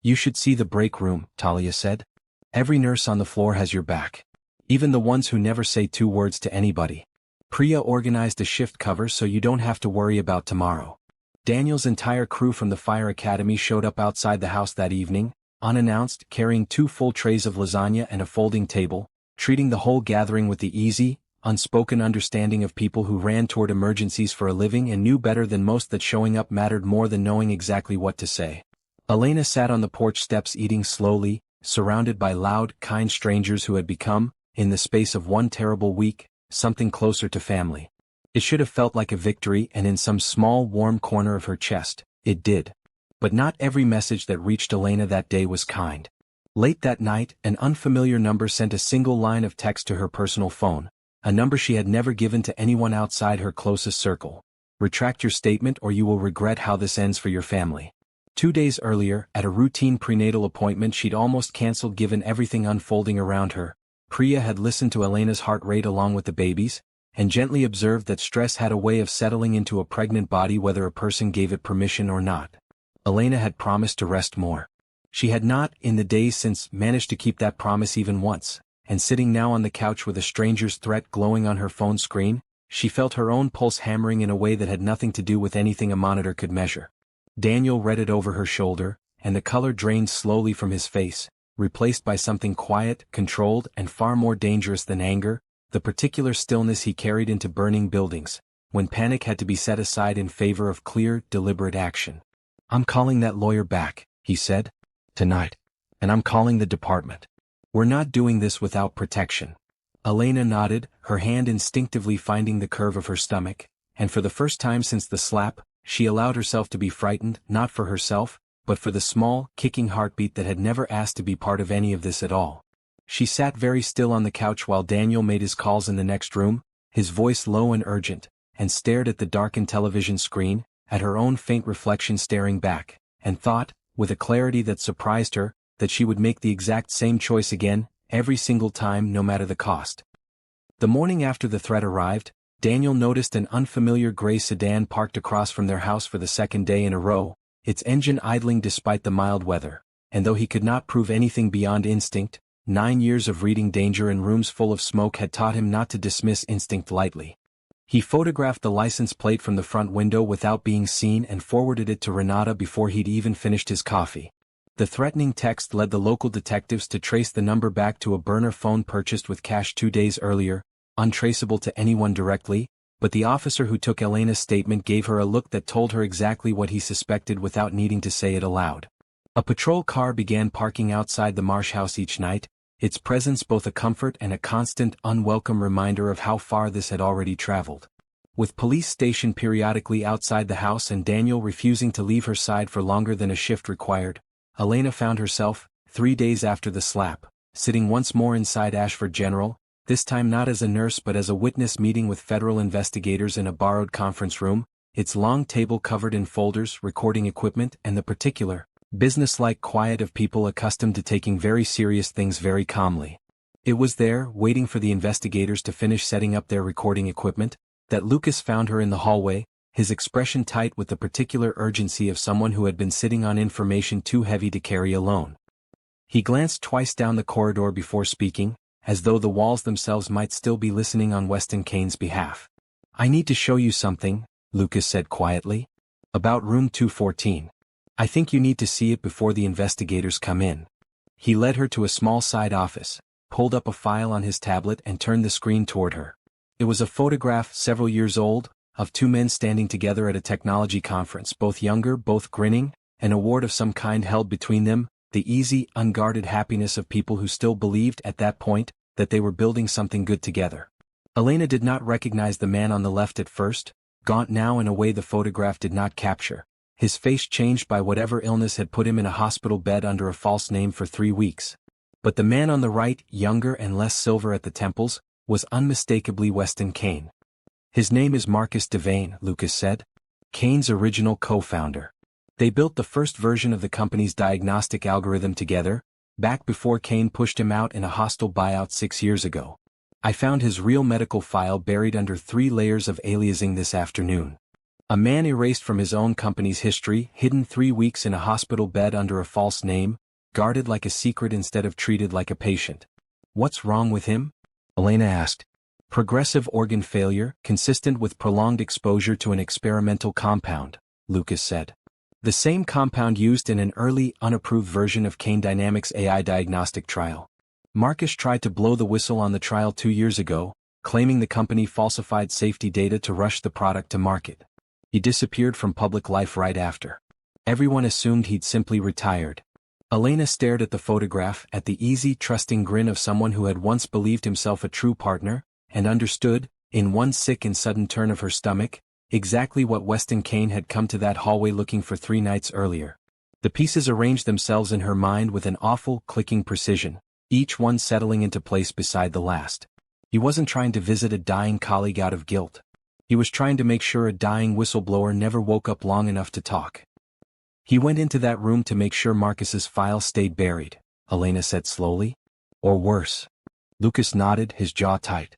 "You should see the break room," Talia said. "Every nurse on the floor has your back. Even the ones who never say 2 words to anybody. Priya organized a shift cover so you don't have to worry about tomorrow." Daniel's entire crew from the fire academy showed up outside the house that evening, unannounced, carrying 2 full trays of lasagna and a folding table, treating the whole gathering with the easy, unspoken understanding of people who ran toward emergencies for a living and knew better than most that showing up mattered more than knowing exactly what to say. Elena sat on the porch steps eating slowly, surrounded by loud, kind strangers who had become, in the space of 1 terrible week, something closer to family. It should have felt like a victory, and in some small, warm corner of her chest, it did. But not every message that reached Elena that day was kind. Late that night, an unfamiliar number sent a single line of text to her personal phone, a number she had never given to anyone outside her closest circle. "Retract your statement or you will regret how this ends for your family." 2 days earlier, at a routine prenatal appointment she'd almost canceled given everything unfolding around her, Priya had listened to Elena's heart rate along with the baby's, and gently observed that stress had a way of settling into a pregnant body whether a person gave it permission or not. Elena had promised to rest more. She had not, in the days since, managed to keep that promise even once, and sitting now on the couch with a stranger's threat glowing on her phone screen, she felt her own pulse hammering in a way that had nothing to do with anything a monitor could measure. Daniel read it over her shoulder, and the color drained slowly from his face, replaced by something quiet, controlled, and far more dangerous than anger, the particular stillness he carried into burning buildings, when panic had to be set aside in favor of clear, deliberate action. "I'm calling that lawyer back," he said. "Tonight. And I'm calling the department. We're not doing this without protection." Elena nodded, her hand instinctively finding the curve of her stomach, and for the first time since the slap, she allowed herself to be frightened, not for herself, but for the small, kicking heartbeat that had never asked to be part of any of this at all. She sat very still on the couch while Daniel made his calls in the next room, his voice low and urgent, and stared at the darkened television screen, at her own faint reflection staring back, and thought, with a clarity that surprised her, that she would make the exact same choice again, every single time, no matter the cost. The morning after the threat arrived, Daniel noticed an unfamiliar gray sedan parked across from their house for the 2nd day in a row, its engine idling despite the mild weather, and though he could not prove anything beyond instinct, 9 years of reading danger in rooms full of smoke had taught him not to dismiss instinct lightly. He photographed the license plate from the front window without being seen and forwarded it to Renata before he'd even finished his coffee. The threatening text led the local detectives to trace the number back to a burner phone purchased with cash 2 days earlier, untraceable to anyone directly, but the officer who took Elena's statement gave her a look that told her exactly what he suspected without needing to say it aloud. A patrol car began parking outside the Marsh house each night, its presence both a comfort and a constant, unwelcome reminder of how far this had already traveled. With police stationed periodically outside the house and Daniel refusing to leave her side for longer than a shift required, Elena found herself, 3 days after the slap, sitting once more inside Ashford General, this time not as a nurse but as a witness meeting with federal investigators in a borrowed conference room, its long table covered in folders, recording equipment, and the particular, business-like quiet of people accustomed to taking very serious things very calmly. It was there, waiting for the investigators to finish setting up their recording equipment, that Lucas found her in the hallway, his expression tight with the particular urgency of someone who had been sitting on information too heavy to carry alone. He glanced twice down the corridor before speaking, as though the walls themselves might still be listening on Weston Kane's behalf. "I need to show you something," Lucas said quietly. About room 214. I think you need to see it before the investigators come in. He led her to a small side office, pulled up a file on his tablet and turned the screen toward her. It was a photograph several years old, of two men standing together at a technology conference, both younger, both grinning, an award of some kind held between them, the easy, unguarded happiness of people who still believed at that point that they were building something good together. Elena did not recognize the man on the left at first, gaunt now in a way the photograph did not capture. His face changed by whatever illness had put him in a hospital bed under a false name for 3 weeks. But the man on the right, younger and less silver at the temples, was unmistakably Weston Kane. His name is Marcus Devane, Lucas said. Kane's original co-founder. They built the first version of the company's diagnostic algorithm together, back before Kane pushed him out in a hostile buyout 6 years ago. I found his real medical file buried under 3 layers of aliasing this afternoon. A man erased from his own company's history, hidden 3 weeks in a hospital bed under a false name, guarded like a secret instead of treated like a patient. What's wrong with him? Elena asked. Progressive organ failure, consistent with prolonged exposure to an experimental compound, Lucas said. The same compound used in an early, unapproved version of Kane Dynamics' AI diagnostic trial. Marcus tried to blow the whistle on the trial 2 years ago, claiming the company falsified safety data to rush the product to market. He disappeared from public life right after. Everyone assumed he'd simply retired. Elena stared at the photograph, at the easy, trusting grin of someone who had once believed himself a true partner, and understood, in one sick and sudden turn of her stomach, exactly what Weston Kane had come to that hallway looking for 3 nights earlier. The pieces arranged themselves in her mind with an awful, clicking precision, each one settling into place beside the last. He wasn't trying to visit a dying colleague out of guilt. He was trying to make sure a dying whistleblower never woke up long enough to talk. He went into that room to make sure Marcus's file stayed buried, Elena said slowly. Or worse. Lucas nodded, his jaw tight.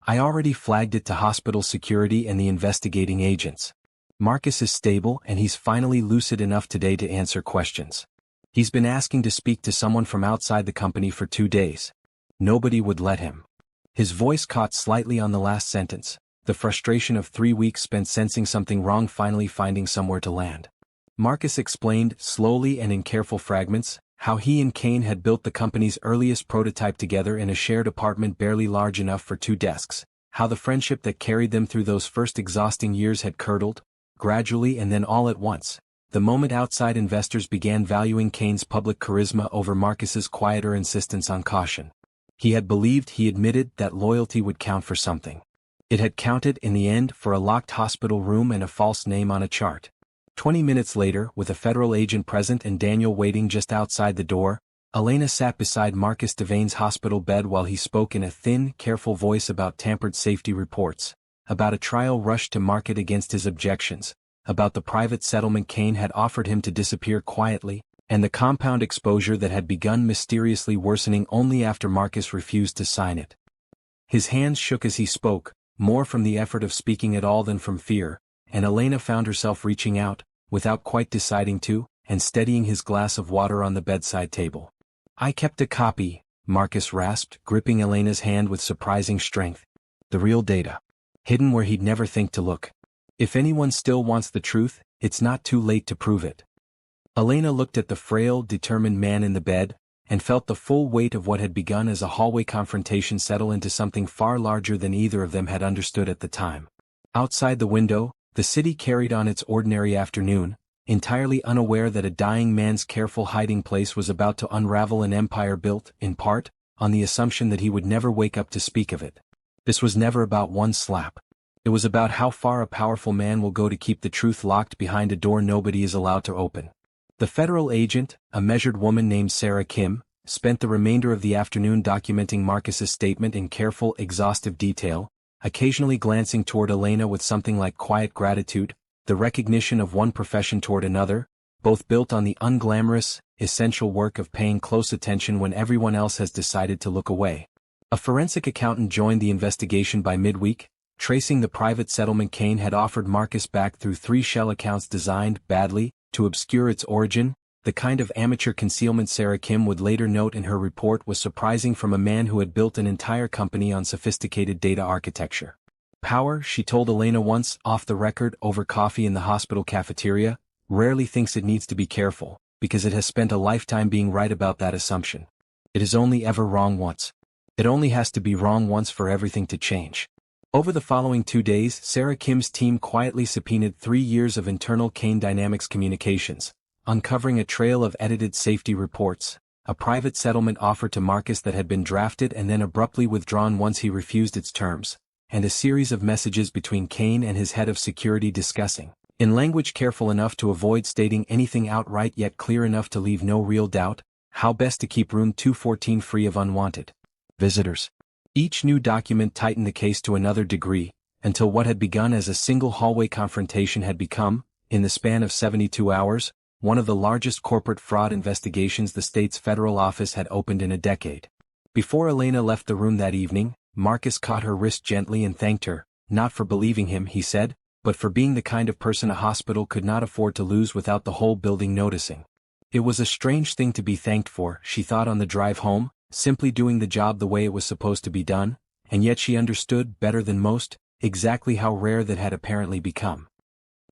I already flagged it to hospital security and the investigating agents. Marcus is stable and he's finally lucid enough today to answer questions. He's been asking to speak to someone from outside the company for 2 days. Nobody would let him. His voice caught slightly on the last sentence, the frustration of 3 weeks spent sensing something wrong finally finding somewhere to land. Marcus explained, slowly and in careful fragments, how he and Kane had built the company's earliest prototype together in a shared apartment barely large enough for 2 desks, how the friendship that carried them through those first exhausting years had curdled, gradually and then all at once, the moment outside investors began valuing Kane's public charisma over Marcus's quieter insistence on caution. He had believed, he admitted, that loyalty would count for something. It had counted in the end for a locked hospital room and a false name on a chart. 20 minutes later, with a federal agent present and Daniel waiting just outside the door, Elena sat beside Marcus Devane's hospital bed while he spoke in a thin, careful voice about tampered safety reports, about a trial rushed to market against his objections, about the private settlement Kane had offered him to disappear quietly, and the compound exposure that had begun mysteriously worsening only after Marcus refused to sign it. His hands shook as he spoke, more from the effort of speaking at all than from fear, and Elena found herself reaching out, without quite deciding to, and steadying his glass of water on the bedside table. I kept a copy, Marcus rasped, gripping Elena's hand with surprising strength. The real data. Hidden where he'd never think to look. If anyone still wants the truth, it's not too late to prove it. Elena looked at the frail, determined man in the bed, and felt the full weight of what had begun as a hallway confrontation settle into something far larger than either of them had understood at the time. Outside the window, the city carried on its ordinary afternoon, entirely unaware that a dying man's careful hiding place was about to unravel an empire built, in part, on the assumption that he would never wake up to speak of it. This was never about one slap. It was about how far a powerful man will go to keep the truth locked behind a door nobody is allowed to open. The federal agent, a measured woman named Sarah Kim, spent the remainder of the afternoon documenting Marcus's statement in careful, exhaustive detail, occasionally glancing toward Elena with something like quiet gratitude, the recognition of one profession toward another, both built on the unglamorous, essential work of paying close attention when everyone else has decided to look away. A forensic accountant joined the investigation by midweek, tracing the private settlement Kane had offered Marcus back through 3 shell accounts designed, badly, to obscure its origin. The kind of amateur concealment Sarah Kim would later note in her report was surprising from a man who had built an entire company on sophisticated data architecture. Power, she told Elena once, off the record, over coffee in the hospital cafeteria, rarely thinks it needs to be careful, because it has spent a lifetime being right about that assumption. It is only ever wrong once. It only has to be wrong once for everything to change. Over the following 2 days, Sarah Kim's team quietly subpoenaed 3 years of internal Kane Dynamics communications, uncovering a trail of edited safety reports, a private settlement offer to Marcus that had been drafted and then abruptly withdrawn once he refused its terms, and a series of messages between Kane and his head of security discussing, in language careful enough to avoid stating anything outright yet clear enough to leave no real doubt, how best to keep room 214 free of unwanted visitors. Each new document tightened the case to another degree, until what had begun as a single hallway confrontation had become, in the span of 72 hours, one of the largest corporate fraud investigations the state's federal office had opened in a decade. Before Elena left the room that evening, Marcus caught her wrist gently and thanked her, not for believing him, he said, but for being the kind of person a hospital could not afford to lose without the whole building noticing. It was a strange thing to be thanked for, she thought on the drive home, simply doing the job the way it was supposed to be done, and yet she understood, better than most, exactly how rare that had apparently become.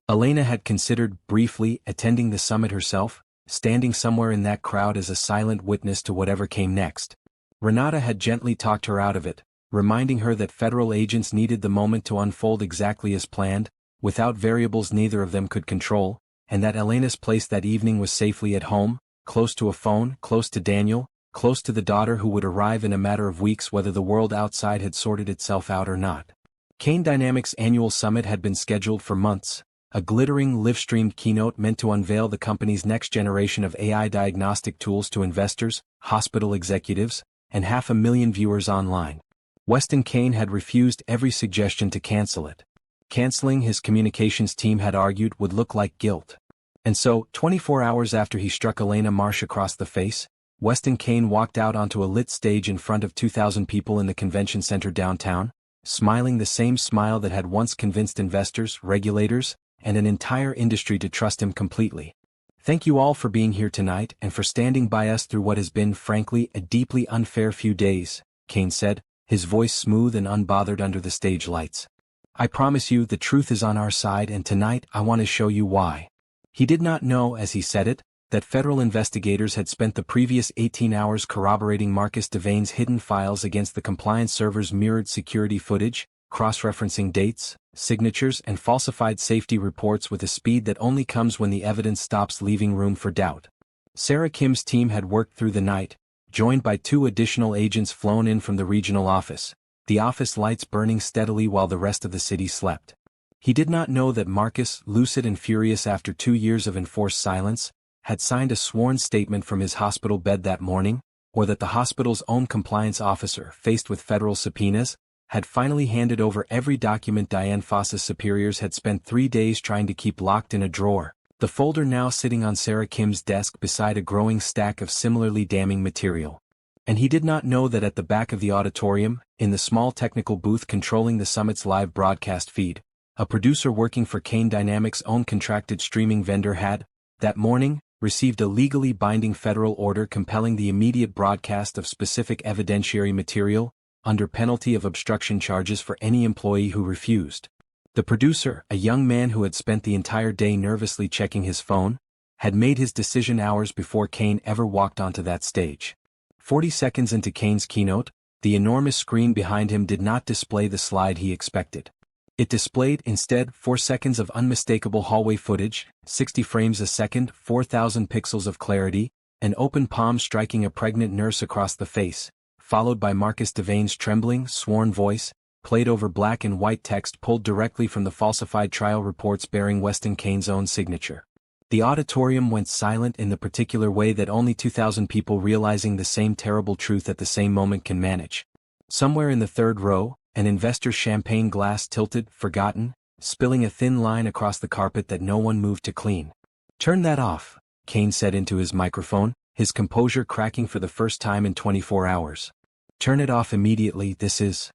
Elena had considered, briefly, attending the summit herself, standing somewhere in that crowd as a silent witness to whatever came next. Renata had gently talked her out of it, reminding her that federal agents needed the moment to unfold exactly as planned, without variables neither of them could control, and that Elena's place that evening was safely at home, close to a phone, close to Daniel, close to the daughter who would arrive in a matter of weeks whether the world outside had sorted itself out or not. Kane Dynamics' annual summit had been scheduled for months, a glittering live-streamed keynote meant to unveil the company's next generation of AI diagnostic tools to investors, hospital executives, and 500,000 viewers online. Weston Kane had refused every suggestion to cancel it. Canceling, his communications team had argued, would look like guilt. And so, 24 hours after he struck Elena Marsh across the face, Weston Kane walked out onto a lit stage in front of 2,000 people in the convention center downtown, smiling the same smile that had once convinced investors, regulators, and an entire industry to trust him completely. Thank you all for being here tonight and for standing by us through what has been, frankly, a deeply unfair few days, Kane said, his voice smooth and unbothered under the stage lights. I promise you the truth is on our side, and tonight I want to show you why. He did not know, as he said it, that federal investigators had spent the previous 18 hours corroborating Marcus Devaine's hidden files against the compliance server's mirrored security footage, cross-referencing dates, signatures, and falsified safety reports with a speed that only comes when the evidence stops leaving room for doubt. Sarah Kim's team had worked through the night, joined by 2 additional agents flown in from the regional office, the office lights burning steadily while the rest of the city slept. He did not know that Marcus, lucid and furious after 2 years of enforced silence, had signed a sworn statement from his hospital bed that morning, or that the hospital's own compliance officer, faced with federal subpoenas, had finally handed over every document Diane Foss's superiors had spent 3 days trying to keep locked in a drawer, the folder now sitting on Sarah Kim's desk beside a growing stack of similarly damning material. And he did not know that at the back of the auditorium, in the small technical booth controlling the summit's live broadcast feed, a producer working for Kane Dynamics' own contracted streaming vendor had, that morning, received a legally binding federal order compelling the immediate broadcast of specific evidentiary material, under penalty of obstruction charges for any employee who refused. The producer, a young man who had spent the entire day nervously checking his phone, had made his decision hours before Kane ever walked onto that stage. 40 seconds into Kane's keynote, the enormous screen behind him did not display the slide he expected. It displayed, instead, 4 seconds of unmistakable hallway footage, 60 frames a second, 4,000 pixels of clarity, an open palm striking a pregnant nurse across the face, followed by Marcus Devaine's trembling, sworn voice, played over black and white text pulled directly from the falsified trial reports bearing Weston Kane's own signature. The auditorium went silent in the particular way that only 2,000 people realizing the same terrible truth at the same moment can manage. Somewhere in the third row, an investor's champagne glass tilted, forgotten, spilling a thin line across the carpet that no one moved to clean. Turn that off, Kane said into his microphone, his composure cracking for the first time in 24 hours. Turn it off immediately, this is...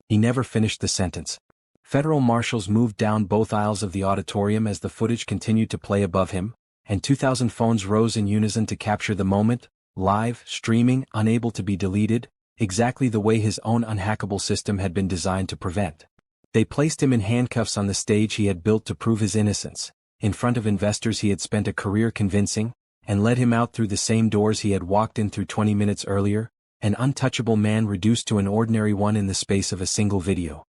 He never finished the sentence. Federal marshals moved down both aisles of the auditorium as the footage continued to play above him, and 2,000 phones rose in unison to capture the moment, live, streaming, unable to be deleted, exactly the way his own unhackable system had been designed to prevent. They placed him in handcuffs on the stage he had built to prove his innocence, in front of investors he had spent a career convincing, and led him out through the same doors he had walked in through 20 minutes earlier, an untouchable man reduced to an ordinary one in the space of a single video.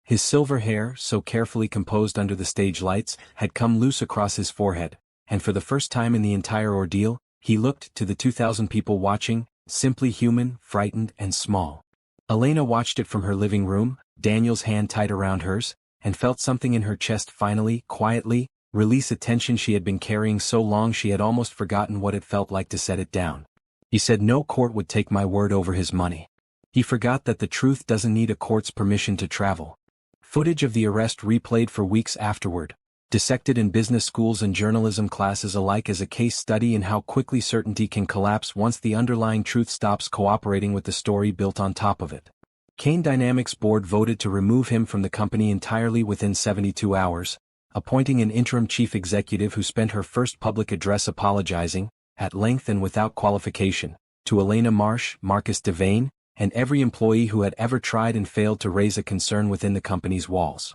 His silver hair, so carefully composed under the stage lights, had come loose across his forehead, and for the first time in the entire ordeal, he looked, to the 2,000 people watching, simply human, frightened and small. Elena watched it from her living room, Daniel's hand tight around hers, and felt something in her chest finally, quietly, release a tension she had been carrying so long she had almost forgotten what it felt like to set it down. He said no court would take my word over his money. He forgot that the truth doesn't need a court's permission to travel. Footage of the arrest replayed for weeks afterward, dissected in business schools and journalism classes alike as a case study in how quickly certainty can collapse once the underlying truth stops cooperating with the story built on top of it. Kane Dynamics board voted to remove him from the company entirely within 72 hours, appointing an interim chief executive who spent her first public address apologizing, at length and without qualification, to Elena Marsh, Marcus Devane, and every employee who had ever tried and failed to raise a concern within the company's walls.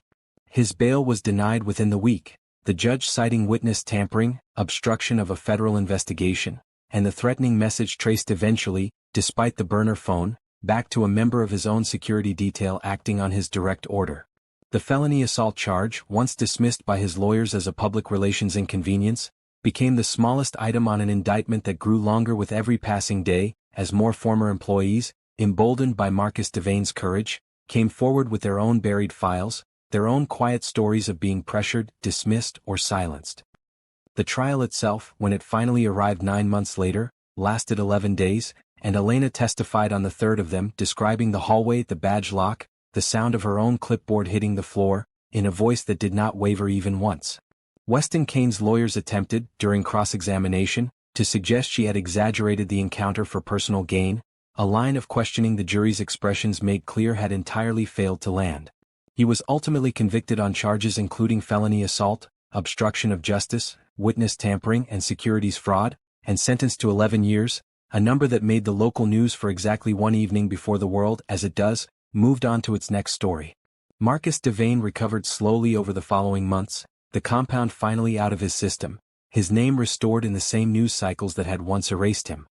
His bail was denied within the week, the judge citing witness tampering, obstruction of a federal investigation, and the threatening message traced eventually, despite the burner phone, back to a member of his own security detail acting on his direct order. The felony assault charge, once dismissed by his lawyers as a public relations inconvenience, became the smallest item on an indictment that grew longer with every passing day, as more former employees, emboldened by Marcus Devane's courage, came forward with their own buried files, their own quiet stories of being pressured, dismissed, or silenced. The trial itself, when it finally arrived 9 months later, lasted 11 days, and Elena testified on the third of them, describing the hallway, the badge lock, the sound of her own clipboard hitting the floor, in a voice that did not waver even once. Weston Kane's lawyers attempted, during cross-examination, to suggest she had exaggerated the encounter for personal gain, a line of questioning the jury's expressions made clear had entirely failed to land. He was ultimately convicted on charges including felony assault, obstruction of justice, witness tampering and securities fraud, and sentenced to 11 years, a number that made the local news for exactly one evening before the world, as it does, moved on to its next story. Marcus Devane recovered slowly over the following months, the compound finally out of his system, his name restored in the same news cycles that had once erased him.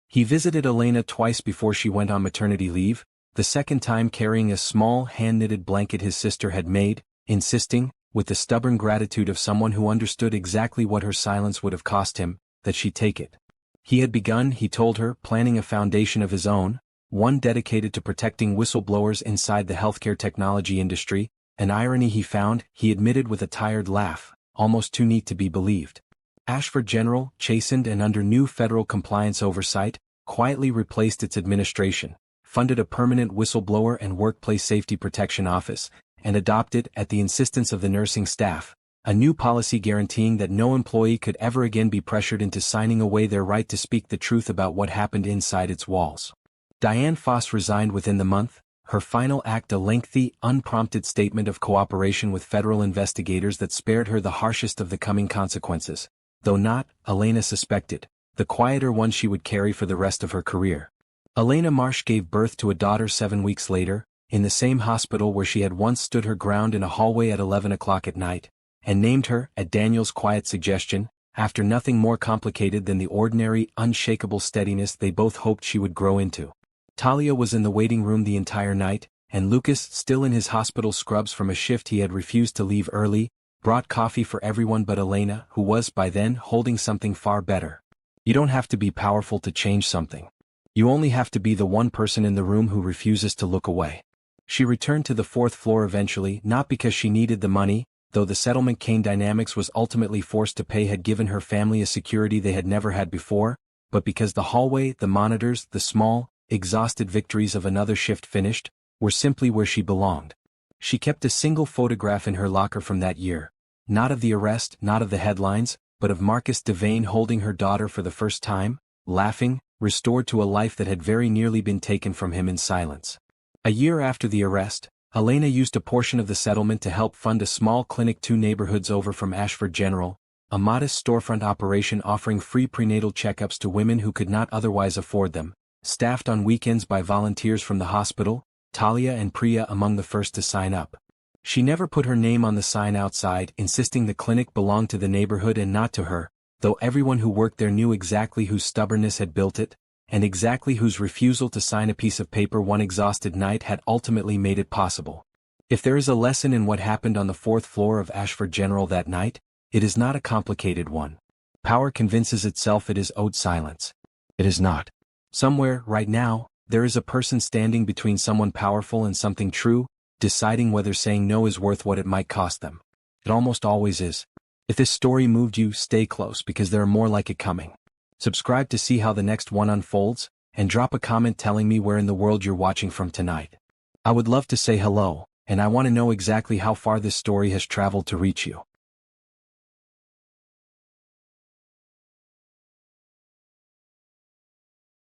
He visited Elena twice before she went on maternity leave, the second time carrying a small hand-knitted blanket his sister had made, insisting, with the stubborn gratitude of someone who understood exactly what her silence would have cost him, that she take it. He had begun, he told her, planning a foundation of his own, one dedicated to protecting whistleblowers inside the healthcare technology industry, an irony he found, he admitted with a tired laugh, almost too neat to be believed. Ashford General, chastened and under new federal compliance oversight, quietly replaced its administration, funded a permanent whistleblower and workplace safety protection office, and adopted, at the insistence of the nursing staff, a new policy guaranteeing that no employee could ever again be pressured into signing away their right to speak the truth about what happened inside its walls. Diane Foss resigned within the month, her final act a lengthy, unprompted statement of cooperation with federal investigators that spared her the harshest of the coming consequences, though not, Elena suspected, the quieter one she would carry for the rest of her career. Elena Marsh gave birth to a daughter 7 weeks later, in the same hospital where she had once stood her ground in a hallway at 11 o'clock at night, and named her, at Daniel's quiet suggestion, after nothing more complicated than the ordinary, unshakable steadiness they both hoped she would grow into. Talia was in the waiting room the entire night, and Lucas, still in his hospital scrubs from a shift he had refused to leave early, brought coffee for everyone but Elena, who was by then holding something far better. You don't have to be powerful to change something. You only have to be the one person in the room who refuses to look away. She returned to the 4th floor eventually, not because she needed the money, though the settlement Kane Dynamics was ultimately forced to pay had given her family a security they had never had before, but because the hallway, the monitors, the small, exhausted victories of another shift finished, were simply where she belonged. She kept a single photograph in her locker from that year, not of the arrest, not of the headlines, but of Marcus Devane holding her daughter for the first time, laughing, restored to a life that had very nearly been taken from him in silence. A year after the arrest, Elena used a portion of the settlement to help fund a small clinic 2 neighborhoods over from Ashford General, a modest storefront operation offering free prenatal checkups to women who could not otherwise afford them, staffed on weekends by volunteers from the hospital, Talia and Priya among the first to sign up. She never put her name on the sign outside, insisting the clinic belonged to the neighborhood and not to her, though everyone who worked there knew exactly whose stubbornness had built it, and exactly whose refusal to sign a piece of paper one exhausted night had ultimately made it possible. If there is a lesson in what happened on the 4th floor of Ashford General that night, it is not a complicated one. Power convinces itself it is owed silence. It is not. Somewhere, right now, there is a person standing between someone powerful and something true, deciding whether saying no is worth what it might cost them. It almost always is. If this story moved you, stay close because there are more like it coming. Subscribe to see how the next one unfolds, and drop a comment telling me where in the world you're watching from tonight. I would love to say hello, and I want to know exactly how far this story has traveled to reach you.